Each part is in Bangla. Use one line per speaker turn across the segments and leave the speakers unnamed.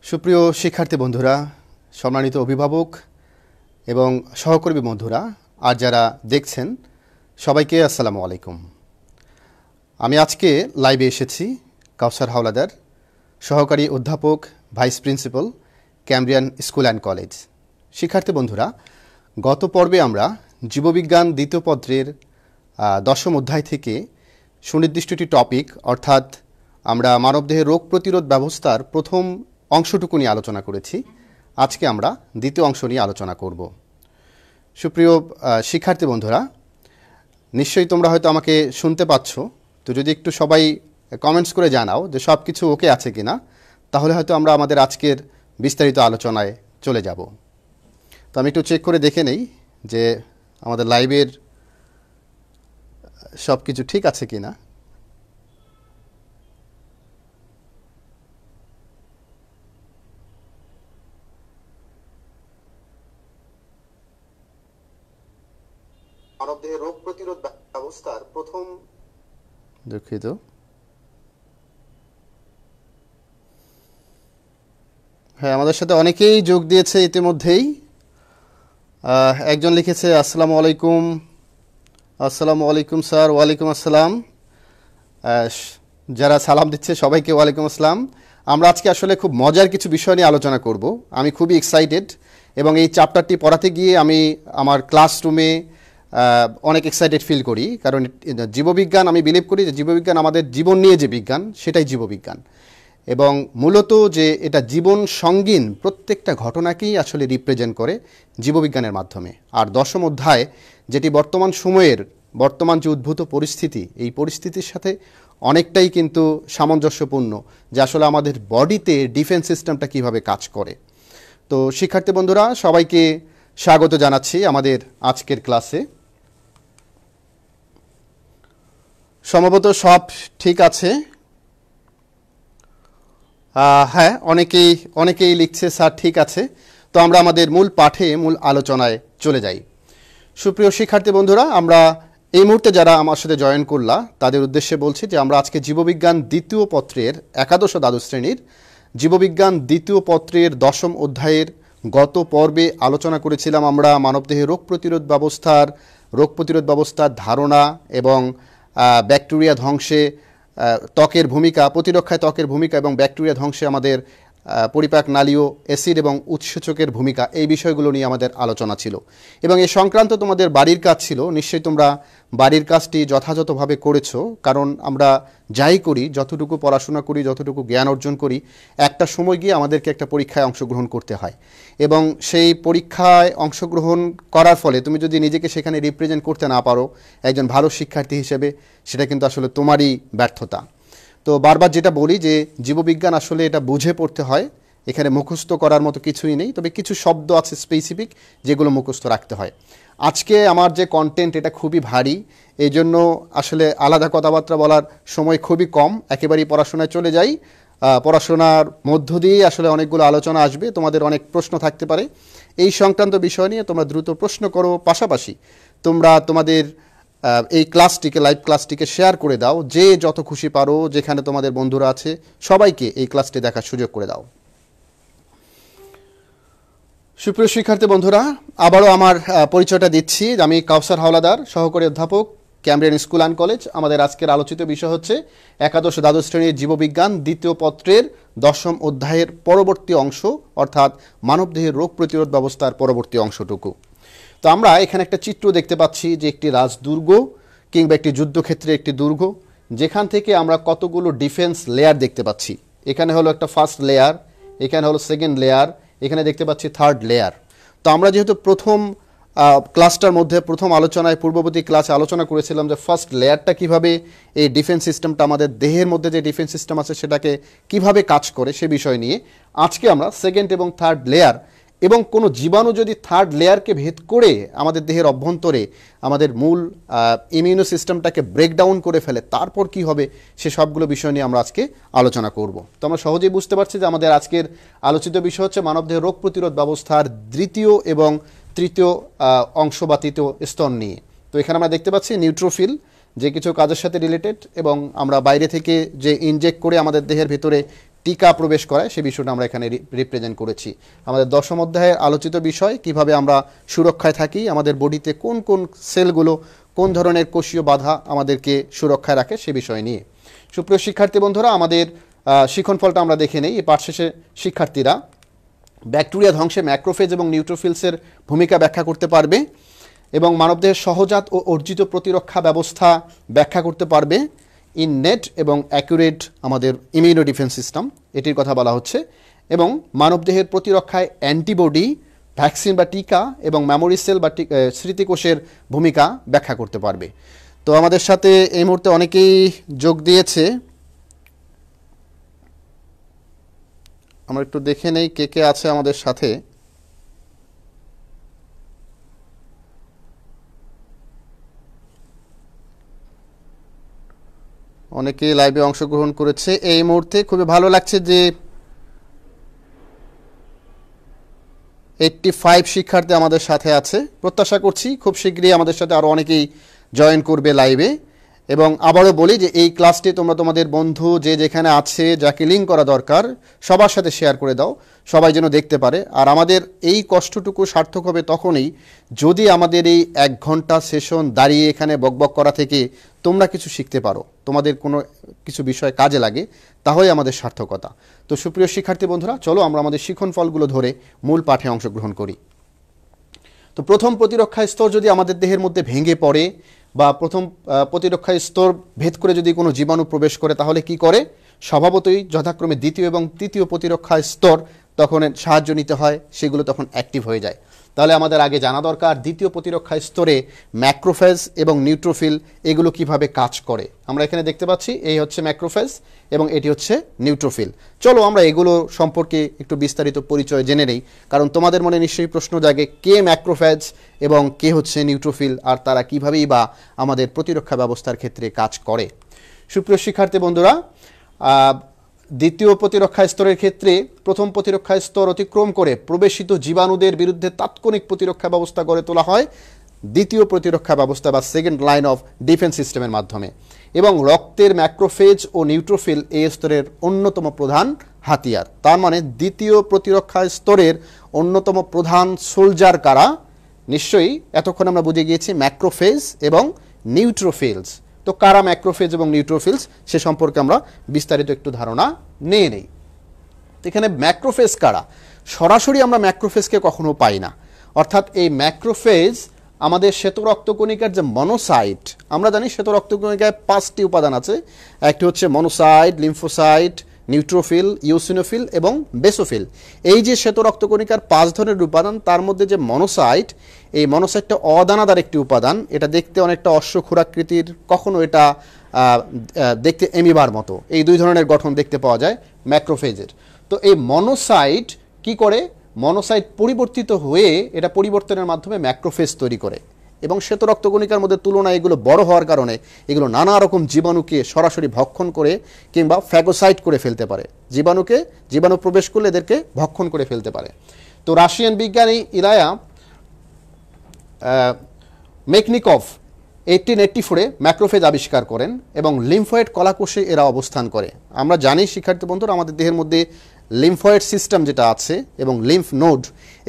সুপ্রিয় শিক্ষার্থী বন্ধুরা, সম্মানিত অভিভাবক এবং সহকর্মী বন্ধুরা আর যারা দেখছেন সবাইকে আসসালামু আলাইকুম। আমি আজকে লাইভে এসেছি কাউসার হাওলাদার, সহকারী অধ্যাপক, vice principal, Cambrian school and college. শিক্ষার্থী বন্ধুরা, গত পর্বে আমরা জীববিজ্ঞান দ্বিতীয় পত্রের 10ম অধ্যায় থেকে সুনির্দিষ্টটি টপিক অর্থাৎ আমরা মানবদেহের রোগ প্রতিরোধ ব্যবস্থার প্রথম অংশটুকু নিয়ে আলোচনা করেছি। আজকে আমরা দ্বিতীয় অংশ নিয়ে আলোচনা করব। সুপ্রিয় শিক্ষার্থী বন্ধুরা, নিশ্চয়ই তোমরা হয়তো আমাকে শুনতে পাচ্ছ, তো যদি একটু সবাই কমেন্টস করে জানাও যে সব কিছু ওকে আছে কিনা, তাহলে হয়তো আমরা আমাদের আজকের বিস্তারিত আলোচনায় চলে যাব। তো আমি একটু চেক করে দেখে নেই যে আমাদের লাইভের সব কিছু ঠিক আছে কিনা। মানবদেহের রোগ প্রতিরোধ ব্যবস্থার প্রথম দুঃখিত হ্যাঁ, আমাদের সাথে অনেকেই যোগ দিয়েছে ইতিমধ্যেই। একজন লিখেছে আসসালামু আলাইকুম। আসসালামু আলাইকুম স্যার। ওয়ালাইকুম আসসালাম। যারা সালাম দিচ্ছে সবাইকে ওয়ালাইকুম আসসালাম। আমরা আজকে আসলে খুব মজার কিছু বিষয় নিয়ে আলোচনা করব। আমি খুবই এক্সাইটেড এবং এই চ্যাপ্টারটি পড়াতে গিয়ে আমি আমার ক্লাসরুমে অনেক এক্সাইটেড ফিল করি, কারণ জীববিজ্ঞান, আমি বিলিভ করি যে জীববিজ্ঞান আমাদের জীবন নিয়ে যে বিজ্ঞান সেটাই জীববিজ্ঞান, এবং মূলত যে এটা জীবন সঙ্গীন প্রত্যেকটা ঘটনাকেই আসলে রিপ্রেজেন্ট করে জীববিজ্ঞানের মাধ্যমে। আর 10ম অধ্যায় যেটি বর্তমান সময়ের বর্তমান যে উদ্ভূত পরিস্থিতি, এই পরিস্থিতির সাথে অনেকটাই কিন্তু সামঞ্জস্যপূর্ণ, যে আসলে আমাদের বডিতে ডিফেন্স সিস্টেমটা কিভাবে কাজ করে। তো শিক্ষার্থী বন্ধুরা, সবাইকে স্বাগত জানাচ্ছি আমাদের আজকের ক্লাসে। সম্ভবত সব ঠিক আছে। হ্যাঁ, অনেকেই লিখছে স্যার ঠিক আছে। তো আমরা আমাদের মূল পাঠে, মূল আলোচনায় চলে যাই। সুপ্রিয় শিক্ষার্থী বন্ধুরা, আমরা এই মুহূর্তে যারা আমার সাথে জয়েন করলা তাদের উদ্দেশ্যে বলছি যে আমরা আজকে জীববিজ্ঞান দ্বিতীয় পত্রের একাদশ ও দ্বাদশ শ্রেণীর জীববিজ্ঞান দ্বিতীয় পত্রের 10ম অধ্যায়ের গত পর্বে আলোচনা করেছিলাম আমরা মানবদেহের রোগ প্রতিরোধ ব্যবস্থার ধারণা এবং ব্যাকটেরিয়া ধ্বংসে ত্বকের ভূমিকা, প্রতিরক্ষায় ত্বকের ভূমিকা এবং ব্যাকটেরিয়া ধ্বংসে আমাদের পরিপাক নালীয় অ্যাসিড এবং উৎসেচকের ভূমিকা, এই বিষয়গুলো নিয়ে আমাদের আলোচনা ছিল। এবং এই সংক্রান্ত তোমাদের বাড়ির কাজ ছিল, নিশ্চয়ই তোমরা বাড়ির কাজটি যথাযথভাবে করেছো, কারণ আমরা যাই করি, যতটুকু পড়াশোনা করি, যতটুকু জ্ঞান অর্জন করি, একটা সময় গিয়ে আমাদেরকে একটা পরীক্ষায় অংশগ্রহণ করতে হয়, এবং সেই পরীক্ষায় অংশগ্রহণ করার ফলে তুমি যদি নিজেকে সেখানে রিপ্রেজেন্ট করতে না পারো একজন ভালো শিক্ষার্থী হিসেবে, সেটা কিন্তু আসলে তোমারই ব্যর্থতা। তো বারবার যেটা বলি যে জীববিজ্ঞান আসলে এটা বুঝে পড়তে হয়, এখানে মুখস্থ করার মতো কিছুই নেই, তবে কিছু শব্দ আছে স্পেসিফিক যেগুলো মুখস্থ রাখতে হয়। আজকে আমার যে কন্টেন্ট এটা খুবই ভারী, এই জন্য আসলে আলাদা কথাবার্তা বলার সময় খুবই কম, একেবারেই পড়াশোনায় চলে যাই। পড়াশোনার মধ্য দিয়ে আসলে অনেকগুলো আলোচনা আসবে, তোমাদের অনেক প্রশ্ন থাকতে পারে এই সংক্রান্ত বিষয় নিয়ে, তোমরা দ্রুত প্রশ্ন করো। পাশাপাশি তোমরা তোমাদের এই ক্লাসটিকে, লাইভ ক্লাসটিকে শেয়ার করে দাও, যে যত খুশি পারো, যেখানে তোমাদের বন্ধুরা আছে সবাইকে এই ক্লাসটি দেখার সুযোগ করে দাও। সুপ্রিয় শিক্ষার্থী বন্ধুরা, আবারও আমার পরিচয়টা দিচ্ছি। আমি কাউসার হাওলাদার, সহকারী অধ্যাপক, ক্যামব্রিয়ান স্কুল অ্যান্ড কলেজ। আমাদের আজকের আলোচিত বিষয় হচ্ছে একাদশ ও দ্বাদশ শ্রেণীর জীববিজ্ঞান দ্বিতীয় পত্রের 10ম অধ্যায়ের পরবর্তী অংশ, অর্থাৎ মানবদেহের রোগ প্রতিরোধ ব্যবস্থার পরবর্তী অংশটুকু। তো আমরা এখানে একটা চিত্র দেখতে পাচ্ছি যে একটি রাজদুর্গ কিংবা একটি যুদ্ধক্ষেত্রে একটি দুর্গ, যেখান থেকে আমরা কতগুলো ডিফেন্স লেয়ার দেখতে পাচ্ছি। এখানে হলো একটা ফার্স্ট লেয়ার, এখানে হলো সেকেন্ড লেয়ার, এখানে দেখতে পাচ্ছি থার্ড লেয়ার। তো আমরা যেহেতু প্রথম ক্লাসটার মধ্যে, প্রথম আলোচনায়, পূর্ববর্তী ক্লাসে আলোচনা করেছিলাম যে ফার্স্ট লেয়ারটা কিভাবে এই ডিফেন্স সিস্টেমটা, আমাদের দেহের মধ্যে যে ডিফেন্স সিস্টেম আছে সেটাকে কিভাবে কাজ করে সে বিষয় নিয়ে আজকে আমরা সেকেন্ড এবং থার্ড লেয়ার, এবং কোনো জীবাণু যদি থার্ড লেয়ারকে ভেদ করে আমাদের দেহের অভ্যন্তরে আমাদের মূল ইমিউনো সিস্টেমটাকে ব্রেকডাউন করে ফেলে, তারপর কি হবে, সে সবগুলো বিষয় নিয়ে আমরা আজকে আলোচনা করব। তো আমরা সহজেই বুঝতে পারছি যে আমাদের আজকের আলোচিত বিষয় হচ্ছে মানবদেহের রোগ প্রতিরোধ ব্যবস্থার দ্বিতীয় এবং তৃতীয় অংশ বা তৃতীয় স্তর নিয়ে। তো এখানে আমরা দেখতে পাচ্ছি নিউট্রোফিল, যে কিছু কাজের সাথে রিলেটেড, এবং আমরা বাইরে থেকে যে ইনজেক্ট করে আমাদের দেহের ভেতরে টিকা প্রবেশ করায় সে বিষয়টা আমরা এখানে রিপ্রেজেন্ট করেছি। আমাদের 10ম অধ্যায়ের আলোচিত বিষয় কিভাবে আমরা সুরক্ষায় থাকি, আমাদের বডিতে কোন কোন সেলগুলো কোন ধরনের কোষীয় বাধা আমাদেরকে সুরক্ষায় রাখে সে বিষয় নিয়ে। সুপ্রিয় শিক্ষার্থী বন্ধুরা, আমাদের শিক্ষণফলটা আমরা দেখে নেই। এই পাঠ শেষে শিক্ষার্থীরা ব্যাকটেরিয়া ধ্বংসে ম্যাক্রোফেজ এবং নিউট্রোফিলসের ভূমিকা ব্যাখ্যা করতে পারবে এবং মানবদেহের সহজাত ও অর্জিত প্রতিরক্ষা ব্যবস্থা ব্যাখ্যা করতে পারবে। ইননেট এবং অ্যাকুরেট আমাদের ইমিউনো ডিফেন্স সিস্টেম, এটির কথা বলা হচ্ছে, এবং মানবদেহের প্রতিরক্ষায় অ্যান্টিবডি, ভ্যাকসিন বা টিকা এবং মেমোরি সেল বা স্মৃতিকোষের ভূমিকা ব্যাখ্যা করতে পারবে। তো আমাদের সাথে এই মুহূর্তে অনেকেই যোগ দিয়েছে, আমরা একটু দেখে নেই কে কে আছে আমাদের সাথে। অনেকেই লাইভে অংশগ্রহণ করেছে এই মুহূর্তে, খুবই ভালো লাগছে যে 85 শিক্ষার্থী আমাদের সাথে আছে। প্রত্যাশা করছি খুব শীঘ্রই আমাদের সাথে আরও অনেকেই জয়েন করবে লাইভে। এবং আবারও বলি যে এই ক্লাসটি তোমরা তোমাদের বন্ধু যে যেখানে আছে, যাকে লিঙ্ক করা দরকার, সবার সাথে শেয়ার করে দাও, সবাই যেন দেখতে পারে। আর আমাদের এই কষ্টটুকু সার্থক হবে তখনই যদি আমাদের এই 1 ঘন্টা সেশন দাঁড়িয়ে এখানে বকবক করা থেকে তোমরা কিছু শিখতে পারো, তোমাদের কোনো কিছু বিষয় কাজে লাগে, তাহলে আমাদের সার্থকতা। তো সুপ্রিয় শিক্ষার্থী বন্ধুরা, চলো আমরা আমাদের শিক্ষণ ফলগুলো ধরে মূল পাঠে অংশগ্রহণ করি। তো প্রথম প্রতিরক্ষা স্তর যদি আমাদের দেহের মধ্যে ভেঙে পড়ে বা প্রথম প্রতিরক্ষা স্তর ভেদ করে যদি কোনো জীবাণু প্রবেশ করে, তাহলে কি করে? স্বভাবতই যথাক্রমে দ্বিতীয় এবং তৃতীয় প্রতিরক্ষা স্তর তখন সাহায্য নিতে হয়, সেগুলো তখন অ্যাক্টিভ হয়ে যায়। তাহলে আমাদের আগে জানা দরকার দ্বিতীয় প্রতিরক্ষা স্তরে ম্যাক্রোফেজ এবং নিউট্রোফিল এগুলো কিভাবে কাজ করে। আমরা এখানে দেখতে পাচ্ছি এই হচ্ছে ম্যাক্রোফেজ এবং এটি হচ্ছে নিউট্রোফিল। চলো আমরা এগুলো সম্পর্কে একটু বিস্তারিত পরিচয় জেনে নেই, কারণ তোমাদের মনে নিশ্চয়ই প্রশ্ন জাগে কে ম্যাক্রোফেজ এবং কে হচ্ছে নিউট্রোফিল, আর তারা কীভাবেই বা আমাদের প্রতিরক্ষা ব্যবস্থার ক্ষেত্রে কাজ করে। সুপ্রিয় শিক্ষার্থী বন্ধুরা, দ্বিতীয় প্রতিরক্ষা স্তরের ক্ষেত্রে প্রথম প্রতিরক্ষা স্তর অতিক্রম করে প্রবেশিত জীবাণুদের বিরুদ্ধে তাৎক্ষণিক প্রতিরক্ষা ব্যবস্থা গড়ে তোলা হয় দ্বিতীয় প্রতিরক্ষা ব্যবস্থা বা সেকেন্ড লাইন অফ ডিফেন্স সিস্টেমের মাধ্যমে। এবং রক্তের ম্যাক্রোফেজ ও নিউট্রোফিল এই স্তরের অন্যতম প্রধান হাতিয়ার। তার মানে দ্বিতীয় প্রতিরক্ষা স্তরের অন্যতম প্রধান সোলজার কারা? নিশ্চয়ই এতক্ষণ আমরা বুঝে গিয়েছি ম্যাক্রোফেজ এবং নিউট্রোফিলস। তো কারা ম্যাক্রোফেজ এবং নিউট্রোফিলস সে সম্পর্কে আমরা বিস্তারিত একটু ধারণা নিয়ে নেই। এখানে ম্যাক্রোফেজ কারা? সরাসরি আমরা ম্যাক্রোফেজকে কখনো পাই না, অর্থাৎ এই ম্যাক্রোফেজ আমাদের শ্বেত রক্তকণিকার যে মনোসাইট, আমরা জানি শ্বেত রক্তকণিকায় 5টি উপাদান আছে। একটি হচ্ছে মনোসাইট, লিম্ফোসাইট, নিউট্রোফিল, ইওসিনোফিল এবং বেসোফিল। এই যে শ্বেত রক্তকণিকার 5 ধরনের উপাদান, তার মধ্যে যে মনোসাইট, এই মনোসাইটটা অদানাদার একটি উপাদান। এটা দেখতে অনেকটা অশ্বক্ষুরাকৃতির, কখনো এটা দেখতে এমিবার মতো। এই 2 ধরনের গঠন দেখতে পাওয়া যায় ম্যাক্রোফেজের। তো এই মনোসাইট কি করে? মনোসাইট পরিবর্তিত হয়ে এটা পরিবর্তনের মাধ্যমে ম্যাক্রোফেজ তৈরি করে এবং শ্বেত রক্তকণিকার মধ্যে তুলনায় এগুলো বড় হওয়ার কারণে এগুলো নানা রকম জীবাণুকে সরাসরি ভক্ষণ করে কিংবা ফ্যাগোসাইট করে ফেলতে পারে। জীবাণু প্রবেশ করলে এদেরকে ভক্ষণ করে ফেলতে পারে। তো রাশিয়ান বিজ্ঞানী ইলায়া মেকনিকভ 1884-এ ম্যাক্রোফেজ আবিষ্কার করেন এবং লিম্ফয়েড কলাকোষে এরা অবস্থান করে। আমরা জানি শিক্ষার্থী বন্ধুরা, আমাদের দেহের মধ্যে লিম্ফয়েড সিস্টেম যেটা আছে এবং লিম্ফ নোড,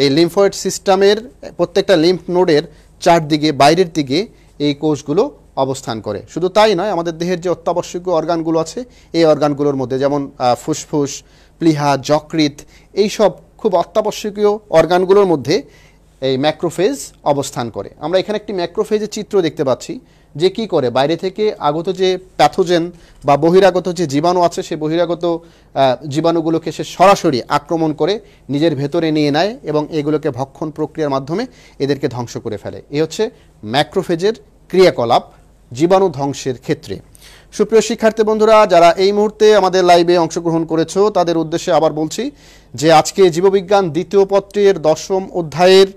এই লিম্ফয়েড সিস্টেমের প্রত্যেকটা লিম্ফ নোডের চারদিকে বাইরের দিকে এই কোষগুলো অবস্থান করে। শুধু তাই নয়, আমাদের দেহের যে অত্যাবশ্যকীয় অর্গানগুলো আছে এই অর্গানগুলোর মধ্যে যেমন ফুসফুস, প্লীহা, যকৃৎ, এইসব খুব অত্যাবশ্যকীয় অর্গানগুলোর মধ্যে এই ম্যাক্রোফেজ অবস্থান করে। আমরা এখানে একটি ম্যাক্রোফেজের চিত্র দেখতে পাচ্ছি যে কি করে বাইরে থেকে আগত যে প্যাথোজেন বা বহিরাগত যে জীবাণু আছে, সেই বহিরাগত জীবাণুগুলোকে সে সরাসরি আক্রমণ করে নিজের ভেতরে নিয়ে নেয় এবং এগুলোকে ভক্ষণ প্রক্রিয়ার মাধ্যমে এদেরকে ধ্বংস করে ফেলে। এই হচ্ছে ম্যাক্রোফেজের ক্রিয়াকলাপ জীবাণু ধ্বংসের ক্ষেত্রে। সুপ্রিয় শিক্ষার্থী বন্ধুরা, যারা এই মুহূর্তে আমাদের লাইভে অংশগ্রহণ করেছো তাদের উদ্দেশ্যে আবার বলছি যে আজকে জীববিজ্ঞান দ্বিতীয় পত্রের 10ম অধ্যায়ের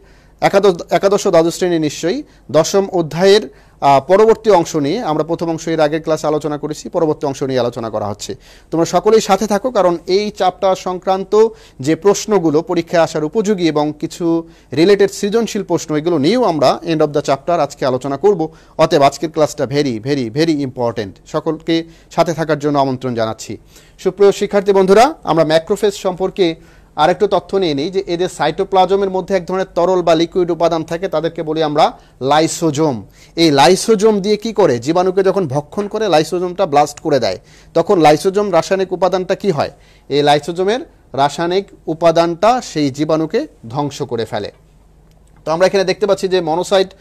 একাদশ দ্বাদশ শ্রেণী নিশ্চয়ই 10ম অধ্যায়ের পরবর্তী অংশ নিয়ে, আমরা প্রথম অংশ এর আগের ক্লাসে আলোচনা করেছি, পরবর্তী অংশ নিয়ে আলোচনা করা হচ্ছে। তোমরা সকলেই সাথে থাকো, কারণ এই চ্যাপ্টার সংক্রান্ত যে প্রশ্নগুলো পরীক্ষায় আসার উপযোগী এবং কিছু রিলেটেড সৃজনশীল প্রশ্ন, এগুলো নিয়েও আমরা এন্ড অফ দ্য চ্যাপ্টার আজকে আলোচনা করব। অতএব আজকের ক্লাসটা ভেরি ভেরি ভেরি ইম্পর্টেন্ট। সকলকে সাথে থাকার জন্য আমন্ত্রণ জানাচ্ছি। সুপ্রিয় শিক্ষার্থী বন্ধুরা, আমরা ম্যাক্রোফেজ সম্পর্কে আরেকটু তথ্য নিয়ে নিই যে এদের সাইটোপ্লাজমের মধ্যে এক ধরনের তরল বা লিকুইড উপাদান থাকে, তাদেরকে বলি আমরা লাইসোজোম। এই লাইসোজোম দিয়ে কি করে, জীবাণুকে যখন ভক্ষণ করে লাইসোজোমটা ব্লাস্ট করে দেয়, তখন লাইসোজোম রাসায়নিক উপাদানটা কি হয়, এই লাইসোজোমের রাসায়নিক উপাদানটা সেই জীবাণুকে ধ্বংস করে ফেলে। তো আমরা এখানে দেখতে পাচ্ছি যে মনোসাইট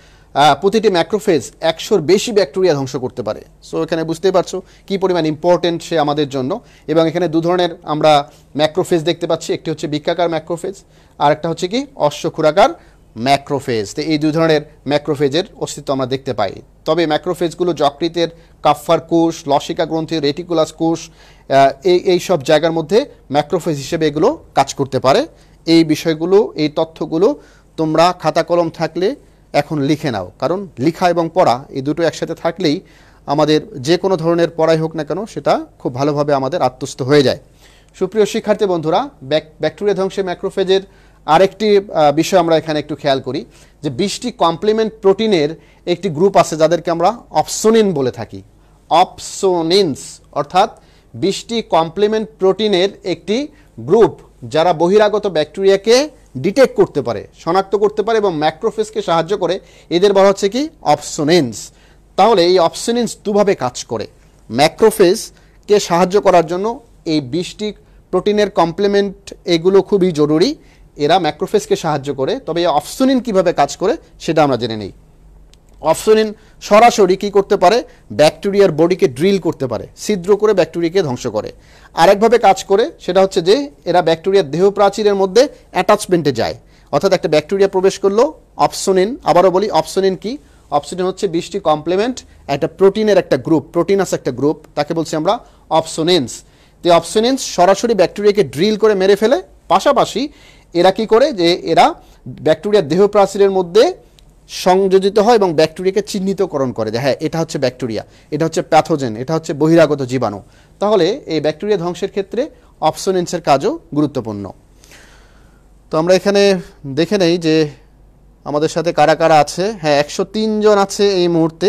প্রতিটি ম্যাক্রোফেজ 100-র বেশি ব্যাকটেরিয়া ধ্বংস করতে পারে। সো এখানে বুঝতেই পারছো কি পরিমাণ ইম্পর্টেন্ট সে আমাদের জন্য। এবং এখানে দু ধরনের আমরা ম্যাক্রোফেজ দেখতে পাচ্ছি, একটি হচ্ছে বৃক্কাকার ম্যাক্রোফেজ, আর একটা হচ্ছে কি অশ্বক্ষুরাকার ম্যাক্রোফেজ। তো এই দুই ধরনের ম্যাক্রোফেজের অস্তিত্ব আমরা দেখতে পাই। তবে ম্যাক্রোফেজগুলো যকৃতের কাফ্ফার কোষ, লসিকা গ্রন্থি, রেটিকুলাস কোষ, এই সব জায়গার মধ্যে ম্যাক্রোফেজ হিসেবে এগুলো কাজ করতে পারে। এই বিষয়গুলো, এই তথ্যগুলো তোমরা খাতা কলম থাকলে এখন লিখে নাও, কারণ লিখা এবং পড়া এই দুটো একসাথে থাকলেই আমাদের যে কোনো ধরনের পড়াই হোক না কেন সেটা খুব ভালোভাবে আমাদের আত্মস্থ হয়ে যায়। সুপ্রিয় শিক্ষার্থী বন্ধুরা, ব্যাকটেরিয়া ধ্বংসে ম্যাক্রোফেজের আরেকটি বিষয় আমরা এখানে একটু খেয়াল করি যে 20টি কমপ্লিমেন্ট প্রোটিনের একটি গ্রুপ আছে যাদেরকে আমরা অপসোনিন বলে থাকি। অপসোনিনস অর্থাৎ 20টি কমপ্লিমেন্ট প্রোটিনের একটি গ্রুপ যারা বহিরাগত ব্যাকটেরিয়াকে ডিটেক্ট করতে পারে, শনাক্ত করতে পারে এবং ম্যাক্রোফেজকে সাহায্য করে, এদের বলা হচ্ছে কি অপসোনিনস। তাহলে এই অপসোনিনস দুভাবে কাজ করে। ম্যাক্রোফেজকে সাহায্য করার জন্য এই 20টি প্রোটিনের কমপ্লিমেন্ট এগুলো খুবই জরুরি, এরা ম্যাক্রোফেজকে সাহায্য করে। তবে এই অপসোনিন কীভাবে কাজ করে সেটা আমরা জেনে নিই। অপসোনিন সরাসরি কী করতে পারে, ব্যাকটেরিয়ার বডিকে ড্রিল করতে পারে, ছিদ্র করে ব্যাকটেরিয়াকে ধ্বংস করে। আরেকভাবে কাজ করে, সেটা হচ্ছে যে এরা ব্যাকটেরিয়ার দেহ প্রাচীরের মধ্যে অ্যাটাচমেন্টে যায়। অর্থাৎ একটা ব্যাকটেরিয়া প্রবেশ করলো, অপসোনিন, আবারও বলি অপসোনিন কি, অপসোনিন হচ্ছে 20টি কমপ্লিমেন্ট একটা প্রোটিনের একটা গ্রুপ, প্রোটিনাস একটা গ্রুপ, তাকে বলছি আমরা অপসোনিনস। তো অপসোনিনস সরাসরি ব্যাকটেরিয়াকে ড্রিল করে মেরে ফেলে। পাশাপাশি এরা কি করে, যে এরা ব্যাকটেরিয়ার দেহ প্রাচীরের মধ্যে সংযোজিত হয় এবং ব্যাকটেরিয়াকে চিহ্নিতকরণ করে যে হ্যাঁ এটা হচ্ছে ব্যাকটেরিয়া, এটা হচ্ছে প্যাথোজেন, এটা হচ্ছে বহিরাগত জীবাণু। তাহলে এই ব্যাকটেরিয়া ধ্বংসের ক্ষেত্রে অপসোনিনসের কাজও গুরুত্বপূর্ণ। তো আমরা এখানে দেখে নেই যে আমাদের সাথে কারা কারা আছে। হ্যাঁ, 103 জন আছে এই মুহূর্তে,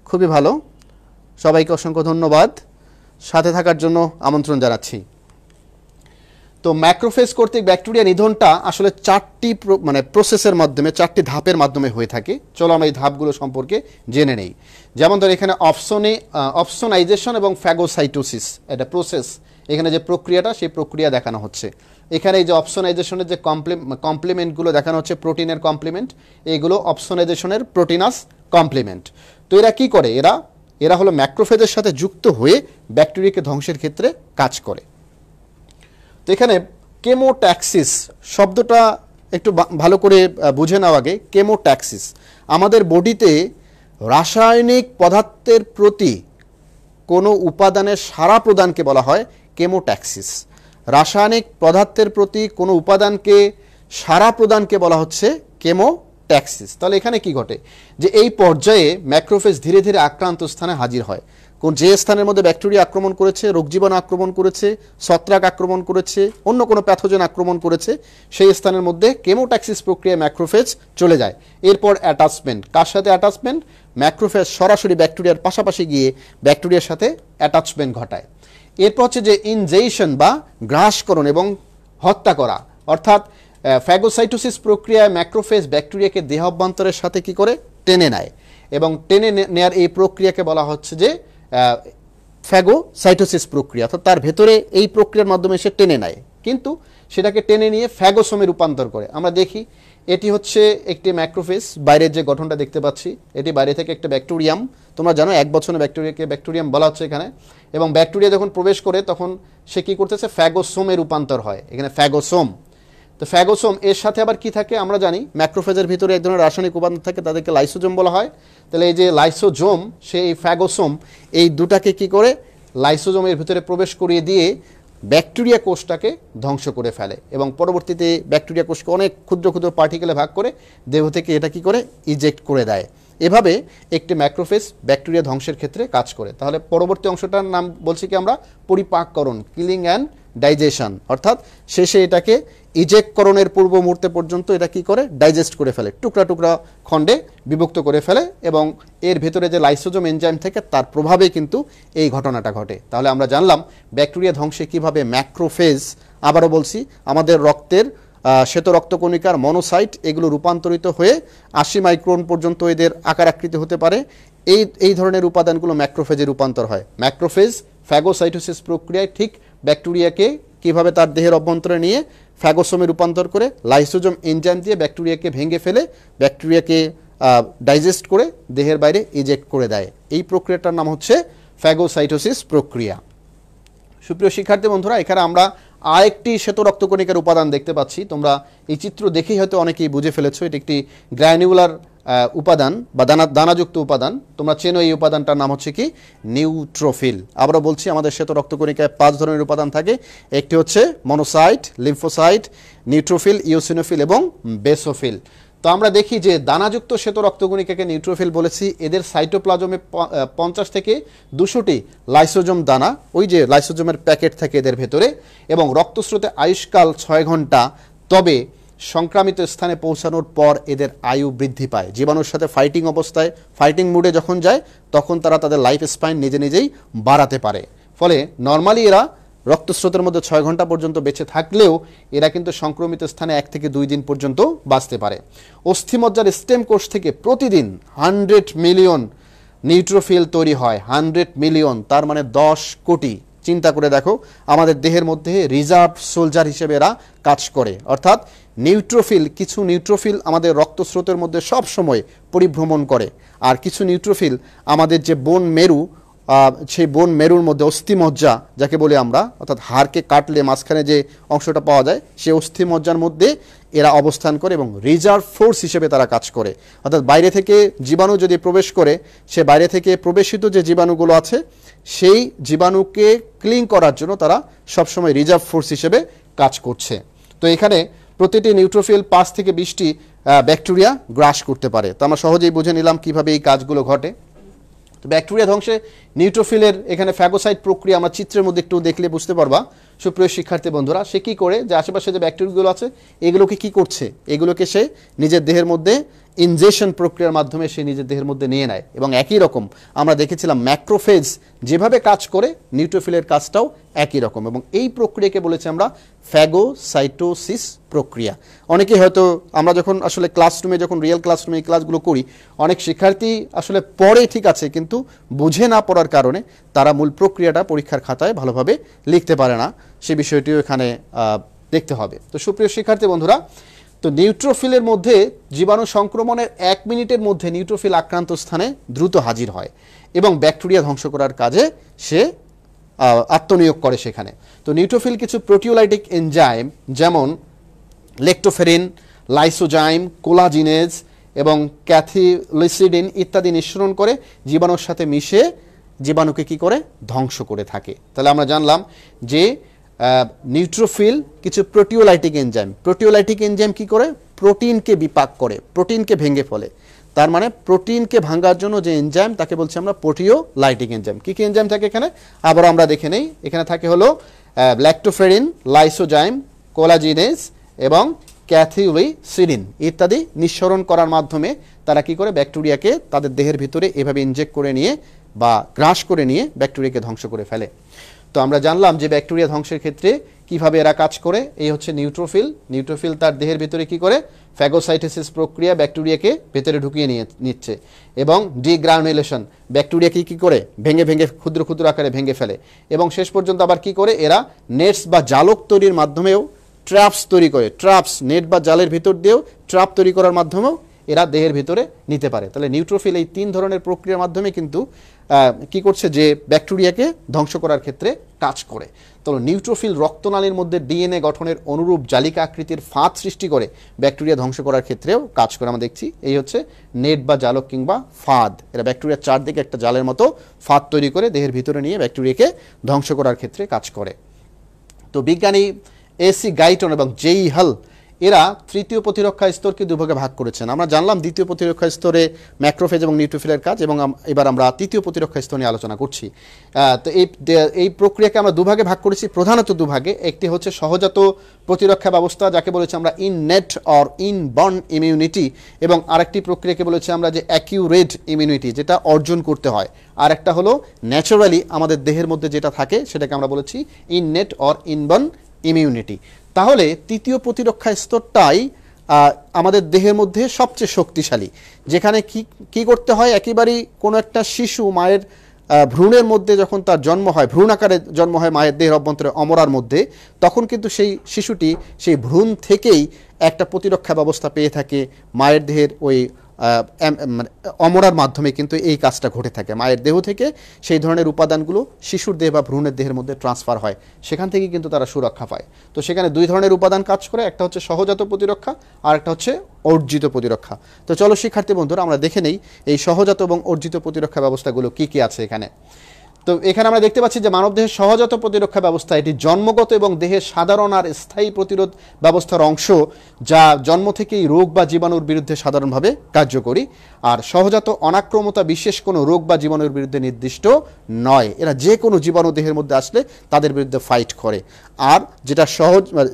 খুবই ভালো, সবাইকে অসংখ্য ধন্যবাদ, সাথে থাকার জন্য আমন্ত্রণ জানাচ্ছি। তো ম্যাক্রোফেজ কর্তৃক ব্যাকটেরিয়া নিধনটা আসলে 4টি প্রসেসের মাধ্যমে, 4টি ধাপের মাধ্যমে হয়ে থাকে। চলো আমরা এই ধাপগুলো সম্পর্কে জেনে নেই। যেমন ধর এখানে অপসোনাইজেশন এবং ফ্যাগোসাইটোসিস এটা প্রসেস, এখানে যে প্রক্রিয়াটা সেই প্রক্রিয়া দেখানো হচ্ছে। এখানে এই যে অপসোনাইজেশনের যে কমপ্লিমেন্টগুলো দেখানো হচ্ছে, প্রোটিনের কমপ্লিমেন্ট, এইগুলো অপসোনাইজেশনের প্রোটিনাস কমপ্লিমেন্ট। তো এরা কি করে, এরা হলো ম্যাক্রোফেজের সাথে যুক্ত হয়ে ব্যাকটেরিয়াকে ধ্বংসের ক্ষেত্রে কাজ করে। তো এখানে কেমোট্যাক্সিস শব্দটা একটু ভালো করে বুঝে নেওয়া আগে। কেমোট্যাক্সিস আমাদের বডিতে রাসায়নিক পদার্থের প্রতি কোনো উপাদানের সাড়া প্রদানকে বলা হয় কেমোট্যাক্সিস। রাসায়নিক পদার্থের প্রতি কোনো উপাদানকে সাড়া প্রদানকে বলা হচ্ছে কেমোট্যাক্সিস। তাহলে এখানে কি ঘটে, যে এই পর্যায়ে ম্যাক্রোফেজ ধীরে ধীরে আক্রান্ত স্থানে হাজির হয়। যে স্থানের মধ্যে ব্যাকটেরিয়া আক্রমণ করেছে, রোগজীবাণু আক্রমণ করেছে, ছত্রাক আক্রমণ করেছে, অন্য কোনো প্যাথোজেন আক্রমণ করেছে, সেই স্থানের মধ্যে কেমোট্যাক্সিস প্রক্রিয়ায় ম্যাক্রোফেজ চলে যায়। এরপর অ্যাটাচমেন্ট, কার সাথে অ্যাটাচমেন্ট, ম্যাক্রোফেজ সরাসরি ব্যাকটেরিয়ার পাশাপাশি গিয়ে ব্যাকটেরিয়ার সাথে অ্যাটাচমেন্ট ঘটায়। এরপর হচ্ছে যে ইনজেকশন বা গ্রাসকরণ এবং হত্যা করা, অর্থাৎ ফ্যাগোসাইটোসিস প্রক্রিয়ায় ম্যাক্রোফেজ ব্যাকটেরিয়াকে দেহ অভ্যন্তরের সাথে কি করে টেনে নেয়, এবং টেনে নেয়ার এই প্রক্রিয়াকে বলা হচ্ছে যে ফ্যাগোসাইটোসিস প্রক্রিয়া। অর্থাৎ তার ভেতরে এই প্রক্রিয়ার মাধ্যমে সে টেনে নেয়, কিন্তু সেটাকে টেনে নিয়ে ফ্যাগোসোমে রূপান্তর করে। আমরা দেখি এটি হচ্ছে একটি ম্যাক্রোফেজ, বাইরের যে গঠনটা দেখতে পাচ্ছি এটি বাইরে থেকে একটা ব্যাকটেরিয়াম। তোমরা জানো এক বছরের ব্যাকটেরিয়াকে ব্যাকটেরিয়াম বলা হচ্ছে এখানে। এবং ব্যাকটেরিয়া যখন প্রবেশ করে তখন সে কী করতেছে, ফ্যাগোসোমে রূপান্তর হয়, এখানে ফ্যাগোসোম। তো ফ্যাগোসোম এর সাথে আবার কি থাকে আমরা জানি, ম্যাক্রোফেজের ভিতরে এক ধরনের রাসায়নিক উপাদান থাকে, তাদেরকে লাইসোজোম বলা হয়। তাহলে এই যে লাইসোজোম, সেই ফ্যাগোসোম, এই দুটাকে কি করে লাইসোজোমের ভিতরে প্রবেশ করিয়ে দিয়ে ব্যাকটেরিয়া কোষটাকে ধ্বংস করে ফেলে, এবং পরবর্তীতে ব্যাকটেরিয়া কোষকে অনেক ক্ষুদ্র ক্ষুদ্র পার্টিকেলে ভাগ করে দেহ থেকে এটা কি করে ইজেক্ট করে দেয়। এভাবে একটি ম্যাক্রোফেজ ব্যাকটেরিয়া ধ্বংসের ক্ষেত্রে কাজ করে। তাহলে পরবর্তী অংশটার নাম বলছি কি আমরা, পরিপাককরণ, কিলিং অ্যান্ড ডাইজেশন, অর্থাৎ শেষে এটাকে ইজেক্টকরণের পূর্ব মুহূর্তে পর্যন্ত এটা কি করে, ডাইজেস্ট করে ফেলে, টুকরা টুকরা খণ্ডে বিভক্ত করে ফেলে, এবং এর ভেতরে যে লাইসোজোম এনজাইম থেকে তার প্রভাবে কিন্তু এই ঘটনাটা ঘটে। তাহলে আমরা জানলাম ব্যাকটেরিয়া ধ্বংসে কিভাবে ম্যাক্রোফেজ, আবারও বলছি, আমাদের রক্তের শ্বেত রক্তকণিকার মনোসাইট এগুলো রূপান্তরিত হয়ে 80 মাইক্রন পর্যন্ত এদের আকার আকৃতি হতে পারে। এই ধরনের উপাদানগুলো ম্যাক্রোফেজে রূপান্তর হয়। ম্যাক্রোফেজ ফ্যাগোসাইটোসিস প্রক্রিয়ায় ঠিক ব্যাকটেরিয়াকে কিভাবে তার দেহের অভ্যন্তরে নিয়ে ফ্যাগোসোমে রূপান্তর করে লাইসোজোম এনজাইম দিয়ে ব্যাকটেরিয়াকে ভেঙে ফেলে ব্যাকটেরিয়াকে ডাইজেস্ট করে দেহের বাইরে ইজেক্ট করে দেয়। এই প্রক্রিয়াটার নাম হচ্ছে ফ্যাগোসাইটোসিস প্রক্রিয়া। সুপ্রিয় শিক্ষার্থী বন্ধুরা, এখানে আমরা আরেকটি শ্বেত রক্তকণিকার উপাদান দেখতে পাচ্ছি। তোমরা এই চিত্র দেখেই হয়তো অনেকেই বুঝে ফেলেছো, এটি একটি গ্র্যানুলার উপাদান বা দানাযুক্ত উপাদান। তোমরা চেনো এই উপাদানটার নাম হচ্ছে কি, নিউট্রোফিল। আবারও বলছি, আমাদের শ্বেত রক্তকণিকায় 5 ধরনের উপাদান থাকে। একটি হচ্ছে মনোসাইট, লিম্ফোসাইট, নিউট্রোফিল, ইওসিনোফিল এবং বেসোফিল। তো আমরা দেখি যে দানাযুক্ত শ্বেত রক্তকণিকাকে নিউট্রোফিল বলেছি। এদের সাইটোপ্লাজমে 50 থেকে 200টি লাইসোজোম দানা, ওই যে লাইসোজোমের প্যাকেট থাকে এদের ভেতরে, এবং রক্তস্রোতে আয়ুষ্কাল 6 ঘন্টা। তবে সংক্রামিত স্থানে পৌঁছানোর পর এদের আয়ু বৃদ্ধি পায়। জীবাণুর সাথে ফাইটিং অবস্থায়, ফাইটিং মুডে যখন যায়, তখন তারা তাদের লাইফ স্প্যান নিজে নিজেই বাড়াতে পারে। ফলে নর্মালি এরা রক্তস্রোতের মধ্যে 6 ঘন্টা পর্যন্ত বেঁচে থাকলেও এরা কিন্তু সংক্রমিত স্থানে 1 থেকে 2 দিন পর্যন্ত বাঁচতে পারে। অস্থিমজ্জার স্টেম কোষ থেকে প্রতিদিন 100 মিলিয়ন নিউট্রোফিল তৈরি হয়। 100 মিলিয়ন, তার মানে 10 কোটি। চিন্তা করে দেখো, আমাদের দেহের মধ্যে রিজার্ভ সোলজার হিসেবে এরা কাজ করে। অর্থাৎ নিউট্রোফিল, কিছু নিউট্রোফিল আমাদের রক্তস্রোতের মধ্যে সব সময় পরিভ্রমণ করে, আর কিছু নিউট্রোফিল আমাদের যে বোন মেরু, সেই বোন মেরুর মধ্যে অস্থিমজ্জা যাকে বলি আমরা, অর্থাৎ হাড়কে কাটলে মাঝখানে যে অংশটা পাওয়া যায়, সেই অস্থিমজ্জার মধ্যে এরা অবস্থান করে এবং রিজার্ভ ফোর্স হিসেবে তারা কাজ করে। অর্থাৎ বাইরে থেকে জীবাণু যদি প্রবেশ করে, সে বাইরে থেকে প্রবেশিত যে জীবাণুগুলো আছে, সেই জীবাণুকে ক্লিন করার জন্য তারা সবসময় রিজার্ভ ফোর্স হিসেবে কাজ করছে। তো এখানে প্রতিটি নিউট্রোফিল 5 থেকে 20টি ব্যাকটেরিয়া গ্রাস করতে পারে। তো আমরা সহজেই বুঝে নিলাম কিভাবে এই কাজগুলো ঘটে। তো ব্যাকটেরিয়া ধ্বংসে নিউট্রোফিলের এখানে ফ্যাগোসাইট প্রক্রিয়া আমরা চিত্রের মধ্যে একটু দেখলে বুঝতে পারবা। সুপ্রিয় শিক্ষার্থী বন্ধুরা, সে কী করে, যে আশেপাশে যে ব্যাকটেরিয়াগুলো আছে এগুলোকে কি করছে, এগুলোকে সে নিজের দেহের মধ্যে ইনজেকশন প্রক্রিয়ার মাধ্যমে সে নিজের দেহের মধ্যে নিয়ে নেয়। এবং একই রকম আমরা দেখেছিলাম ম্যাক্রোফেজ যেভাবে কাজ করে, নিউট্রোফিলের কাজটাও একই রকম, এবং এই প্রক্রিয়াকে বলেছি আমরা ফ্যাগোসাইটোসিস প্রক্রিয়া। অনেকে হয়তো আমরা যখন আসলে ক্লাসরুমে, যখন রিয়েল ক্লাসরুমে এই ক্লাসগুলো করি, অনেক শিক্ষার্থী আসলে পড়ে ঠিক আছে, কিন্তু বুঝে না পড়ার কারণে তারা মূল প্রক্রিয়াটা পরীক্ষার খাতায় ভালোভাবে লিখতে পারে না। সে বিষয়টিও এখানে দেখতে হবে। তো সুপ্রিয় শিক্ষার্থী বন্ধুরা, তো নিউট্রোফিলের মধ্যে জীবাণু সংক্রমণের 1 মিনিটের মধ্যে নিউট্রোফিল আক্রান্ত স্থানে দ্রুত হাজির হয় এবং ব্যাকটেরিয়া ধ্বংস করার কাজে সে আত্মনিয়োগ করে সেখানে। তো নিউট্রোফিল কিছু প্রোটিওলাইটিক এনজাইম যেমন লেক্টোফেরিন, লাইসোজাইম, কোলাজিনেজ এবং ক্যাথিলিসিডিন ইত্যাদি নিঃসরণ করে জীবাণুর সাথে মিশে জীবাণুকে কি করে, ধ্বংস করে থাকে। তাহলে আমরা জানলাম যে নিউট্রোফিল কিছু প্রোটিওলাইটিক এনজাইম, প্রোটিওলাইটিক এনজাইম কি করে, প্রোটিনকে বিপাক করে, প্রোটিনকে ভেঙে ফেলে। তার মানে প্রোটিনকে ভাঙার জন্য যে এনজাইম, তাকে বলছি আমরা প্রোটিওলাইটিক এনজাইম। কি কি এনজাইম থাকে এখানে, আবার আমরা দেখে নেই। এখানে থাকে হলো ল্যাক্টোফেরিন, লাইসোজাইম, কোলাজিনেজ এবং ক্যাথিলিসিডিন ইত্যাদি নিঃসরণ করার মাধ্যমে তারা কি করে, ব্যাকটেরিয়াকে তাদের দেহের ভিতরে এভাবে ইনজেক্ট করে নিয়ে বা গ্রাস করে নিয়ে ব্যাকটেরিয়াকে ধ্বংস করে ফেলে। তো আমরা জানলাম যে ব্যাকটেরিয়া ধ্বংসের ক্ষেত্রে কিভাবে এরা কাজ করে। এই হচ্ছে নিউট্রোফিল। নিউট্রোফিল তার দেহের ভিতরে কি করে, ফ্যাগোসাইটোসিস প্রক্রিয়া ব্যাকটেরিয়াকে ভেতরে ঢুকিয়ে নিচ্ছে, এবং ডিগ্রানুলেশন, ব্যাকটেরিয়াকে কি করে ভেঙে ভেঙে ক্ষুদ্র ক্ষুদ্র আকারে ভেঙে ফেলে, এবং শেষ পর্যন্ত আবার কি করে, এরা নেটস বা জালক তৈরির মাধ্যমেও ট্র্যাপস তৈরি করে। ট্র্যাপস, নেট বা জালের ভিতর দিয়েও ট্র্যাপ তৈরি করার মাধ্যমেও এরা দেহের ভিতরে নিতে পারে। তাহলে নিউট্রোফিল এই 3 ধরনের প্রক্রিয়ার মাধ্যমে কিন্তু কি করছে, যে ব্যাকটেরিয়াকে ধ্বংস করার ক্ষেত্রে কাজ করে। তাহলে নিউট্রোফিল রক্তনালীর মধ্যে ডিএনএ গঠনের অনুরূপ জালিকা আকৃতির ফাঁদ সৃষ্টি করে ব্যাকটেরিয়া ধ্বংস করার ক্ষেত্রেও কাজ করে। আমরা দেখছি এই হচ্ছে নেট বা জালক কিংবা ফাঁদ। এরা ব্যাকটেরিয়ার চারদিকে একটা জালের মতো ফাঁদ তৈরি করে দেহের ভিতরে নিয়ে ব্যাকটেরিয়াকে ধ্বংস করার ক্ষেত্রে কাজ করে। তো বিজ্ঞানী এসি গাইটন এবং জেই হাল এরা তৃতীয় প্রতিরক্ষা স্তরকে দুভাগে ভাগ করেছেন। আমরা জানলাম দ্বিতীয় প্রতিরক্ষা স্তরে ম্যাক্রোফেজ এবং নিউট্রোফিলের কাজ, এবং এবার আমরা তৃতীয় প্রতিরক্ষা স্তর নিয়ে আলোচনা করছি। তো এই প্রক্রিয়াকে আমরা দুভাগে ভাগ করেছি, প্রধানত দুভাগে। একটি হচ্ছে সহজাত প্রতিরক্ষা ব্যবস্থা, যাকে বলেছি আমরা ইননেট অর ইনবর্ন ইমিউনিটি, এবং আরেকটি প্রক্রিয়াকে বলেছি আমরা যে অ্যাকিউরেট ইমিউনিটি, যেটা অর্জন করতে হয়। আর একটা হলো ন্যাচারালি আমাদের দেহের মধ্যে যেটা থাকে সেটাকে আমরা বলেছি ইননেট অর ইনবর্ন ইমিউনিটি। তাহলে তৃতীয় প্রতিরক্ষা স্তরটাই আমাদের দেহের মধ্যে সবচেয়ে শক্তিশালী, যেখানে কি করতে হয়, একেবারেই কোনো একটা শিশু মায়ের ভ্রূণের মধ্যে যখন তার জন্ম হয়, ভ্রূণ আকারে জন্ম হয় মায়ের দেহের অভ্যন্তরে অমরার মধ্যে, তখন কিন্তু সেই শিশুটি সেই ভ্রূণ থেকেই একটা প্রতিরক্ষা ব্যবস্থা পেয়ে থাকে। মায়ের দেহের ওই অমরার মাধ্যমে কিন্তু এই কাজটা ঘটে থাকে। মায়ের দেহ থেকে সেই ধরনের উপাদানগুলো শিশুর দেহ বা ভ্রূণের দেহের মধ্যে ট্রান্সফার হয়, সেখান থেকে কিন্তু তারা সুরক্ষা পায়। তো সেখানে দুই ধরনের উপাদান কাজ করে, একটা হচ্ছে সহজাত প্রতিরক্ষা আর একটা হচ্ছে অর্জিত প্রতিরক্ষা। তো চলো শিক্ষার্থী বন্ধুরা আমরা দেখে নেই এই সহজাত এবং অর্জিত প্রতিরক্ষা ব্যবস্থাগুলো কি কি আছে এখানে। তো এখানে আমরা দেখতে পাচ্ছি যে মানবদেহের সহজাত প্রতিরক্ষা ব্যবস্থা এটি জন্মগত এবং দেহের সাধারণ আর স্থায়ী প্রতিরোধ ব্যবস্থার অংশ, যা জন্ম থেকেই রোগ বা জীবাণুর বিরুদ্ধে সাধারণভাবে কার্যকরী। আর সহজাত অনাক্রমতা বিশেষ কোনো রোগ বা জীবাণুর বিরুদ্ধে নির্দিষ্ট নয়, এরা যে কোনো জীবাণু দেহের মধ্যে আসলে তাদের বিরুদ্ধে ফাইট করে। আর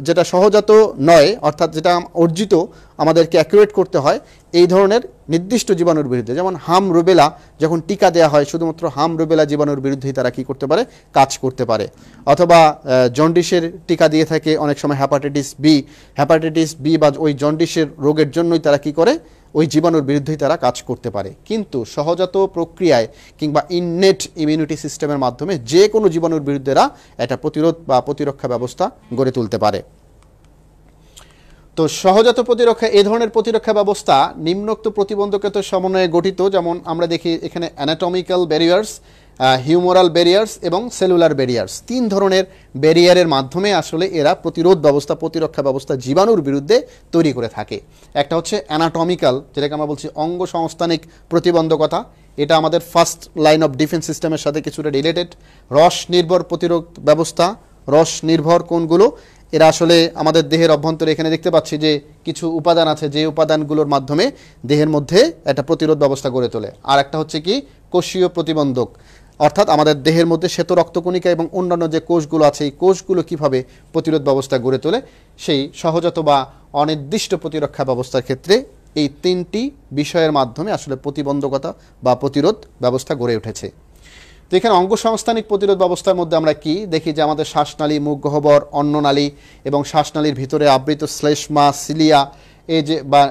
যেটা সহজাত নয়, অর্থাৎ যেটা অর্জিত, আমাদেরকে অ্যাকুরেট করতে হয় এই ধরনের নির্দিষ্ট জীবাণুর বিরুদ্ধে। যেমন হাম রুবেলা যখন টিকা দেওয়া হয়, শুধুমাত্র হাম রুবেলা জীবাণুর বিরুদ্ধেই তারা কি করতে পারে, কাজ করতে পারে। অথবা জন্ডিসের টিকা দিয়ে থাকে অনেক সময় হ্যাপাটাইটিস বি বা ওই জন্ডিসের রোগের জন্যই তারা কি করে, ওই জীবাণুর বিরুদ্ধেই তারা কাজ করতে পারে। কিন্তু সহজাত প্রক্রিয়ায় কিংবা ইননেট ইমিউনিটি সিস্টেমের মাধ্যমে যে কোনো জীবাণুর বিরুদ্ধে এরা একটা প্রতিরোধ বা প্রতিরক্ষা ব্যবস্থা গড়ে তুলতে পারে। তো সহজাত প্রতিরক্ষা, এই ধরনের প্রতিরক্ষা ব্যবস্থা নিম্নোক্ত প্রতিবন্ধকতার সমন্বয়ে গঠিত। যেমন আমরা দেখি এখানে অ্যানাটমিক্যাল ব্যারিয়ার্স, হিউমোরাল ব্যারিয়ার্স এবং সেলুলার ব্যারিয়ার্স, তিন ধরনের ব্যারিয়ারের মাধ্যমে আসলে এরা প্রতিরোধ ব্যবস্থা, প্রতিরক্ষা ব্যবস্থা জীবাণুর বিরুদ্ধে তৈরি করে থাকে। একটা হচ্ছে অ্যানাটমিক্যাল, যেটাকে আমরা বলছি অঙ্গ সংস্থানিক প্রতিবন্ধকতা, এটা আমাদের ফার্স্ট লাইন অফ ডিফেন্স সিস্টেমের সাথে কিছুটা রিলেটেড। রস নির্ভর প্রতিরোধ ব্যবস্থা, রস নির্ভর কোনগুলো, এরা আসলে আমাদের দেহের অভ্যন্তরে এখানে দেখতে পাচ্ছি যে কিছু উপাদান আছে, যে উপাদানগুলোর মাধ্যমে দেহের মধ্যে একটা প্রতিরোধ ব্যবস্থা গড়ে তোলে। আর একটা হচ্ছে কি কোষীয় প্রতিবন্ধক, অর্থাৎ আমাদের দেহের মধ্যে শ্বেত রক্তকণিকা এবং অন্যান্য যে কোষগুলো আছে, এই কোষগুলো কীভাবে প্রতিরোধ ব্যবস্থা গড়ে তোলে, সেই সহজাত বা অনির্দিষ্ট প্রতিরক্ষা ব্যবস্থার ক্ষেত্রে এই তিনটি বিষয়ের মাধ্যমে আসলে প্রতিবন্ধকতা বা প্রতিরোধ ব্যবস্থা গড়ে উঠেছে। তো এখানে অঙ্গসংস্থানিক প্রতিরোধ ব্যবস্থার মধ্যে আমরা কি দেখি, যে আমাদের শ্বাসনালী, মুখ গহ্বর, অন্ননালী এবং শ্বাসনালীর ভিতরে আবৃত শ্লেষ্মা, সিলিয়া, এই যে বা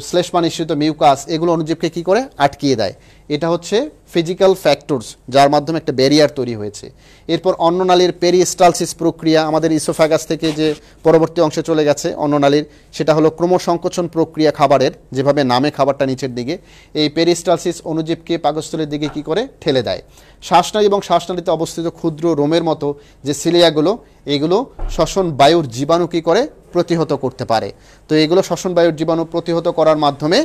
শ্লেষ্মা নিঃসৃত মিউকাস, এগুলো অণুজীবকে কী করে আটকিয়ে দেয়। এটা হচ্ছে ফিজিক্যাল ফ্যাক্টরস, যার মাধ্যমে একটা ব্যারিয়ার তৈরি হয়েছে। এরপর অন্ননালীর পেরিস্টালসিস প্রক্রিয়া, আমাদের ইসোফ্যাগাস থেকে যে পরবর্তী অংশে চলে গেছে অন্ননালীর, সেটা হলো ক্রমসংকোচন প্রক্রিয়া খাবারের, যেভাবে নামে খাবারটা নিচের দিকে, এই পেরিস্টালসিস অণুজীবকে পাকস্থলীর দিকে কি করে ঠেলে দেয়। শ্বাসনালী এবং শ্বাসনালীতে অবস্থিত ক্ষুদ্র রোমের মতো যে সিলিয়াগুলো, এগুলো শ্বসন বায়ুর জীবাণু কী করে প্রতিহত করতে পারে। তো এগুলো শ্বসন বায়ুর জীবাণু প্রতিহত করার মাধ্যমে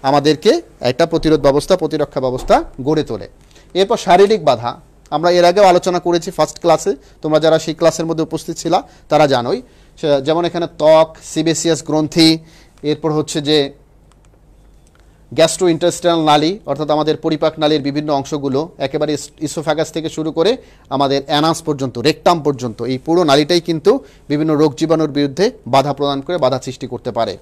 আমাদেরকে একটা প্রতিরোধ ব্যবস্থা, প্রতিরক্ষা ব্যবস্থা গড়ে তোলে। এরপর শারীরিক বাধা, আমরা এর আগেও আলোচনা করেছি ফার্স্ট ক্লাসে, তোমরা যারা সেই ক্লাসের মধ্যে উপস্থিত ছিলা তারা জানোই। যেমন এখানে ত্বক, সিবেসিয়াস গ্রন্থি, এরপর হচ্ছে যে গ্যাস্ট্রোইন্টেস্টাইনাল নালী, অর্থাৎ আমাদের পরিপাক নালীর বিভিন্ন অংশগুলো, একেবারে ইসোফ্যাগাস থেকে শুরু করে আমাদের অ্যানাস পর্যন্ত, রেকটাম পর্যন্ত, এই পুরো নালীটাই কিন্তু বিভিন্ন রোগ জীবাণুর বিরুদ্ধে বাধা প্রদান করে, বাধা সৃষ্টি করতে পারে।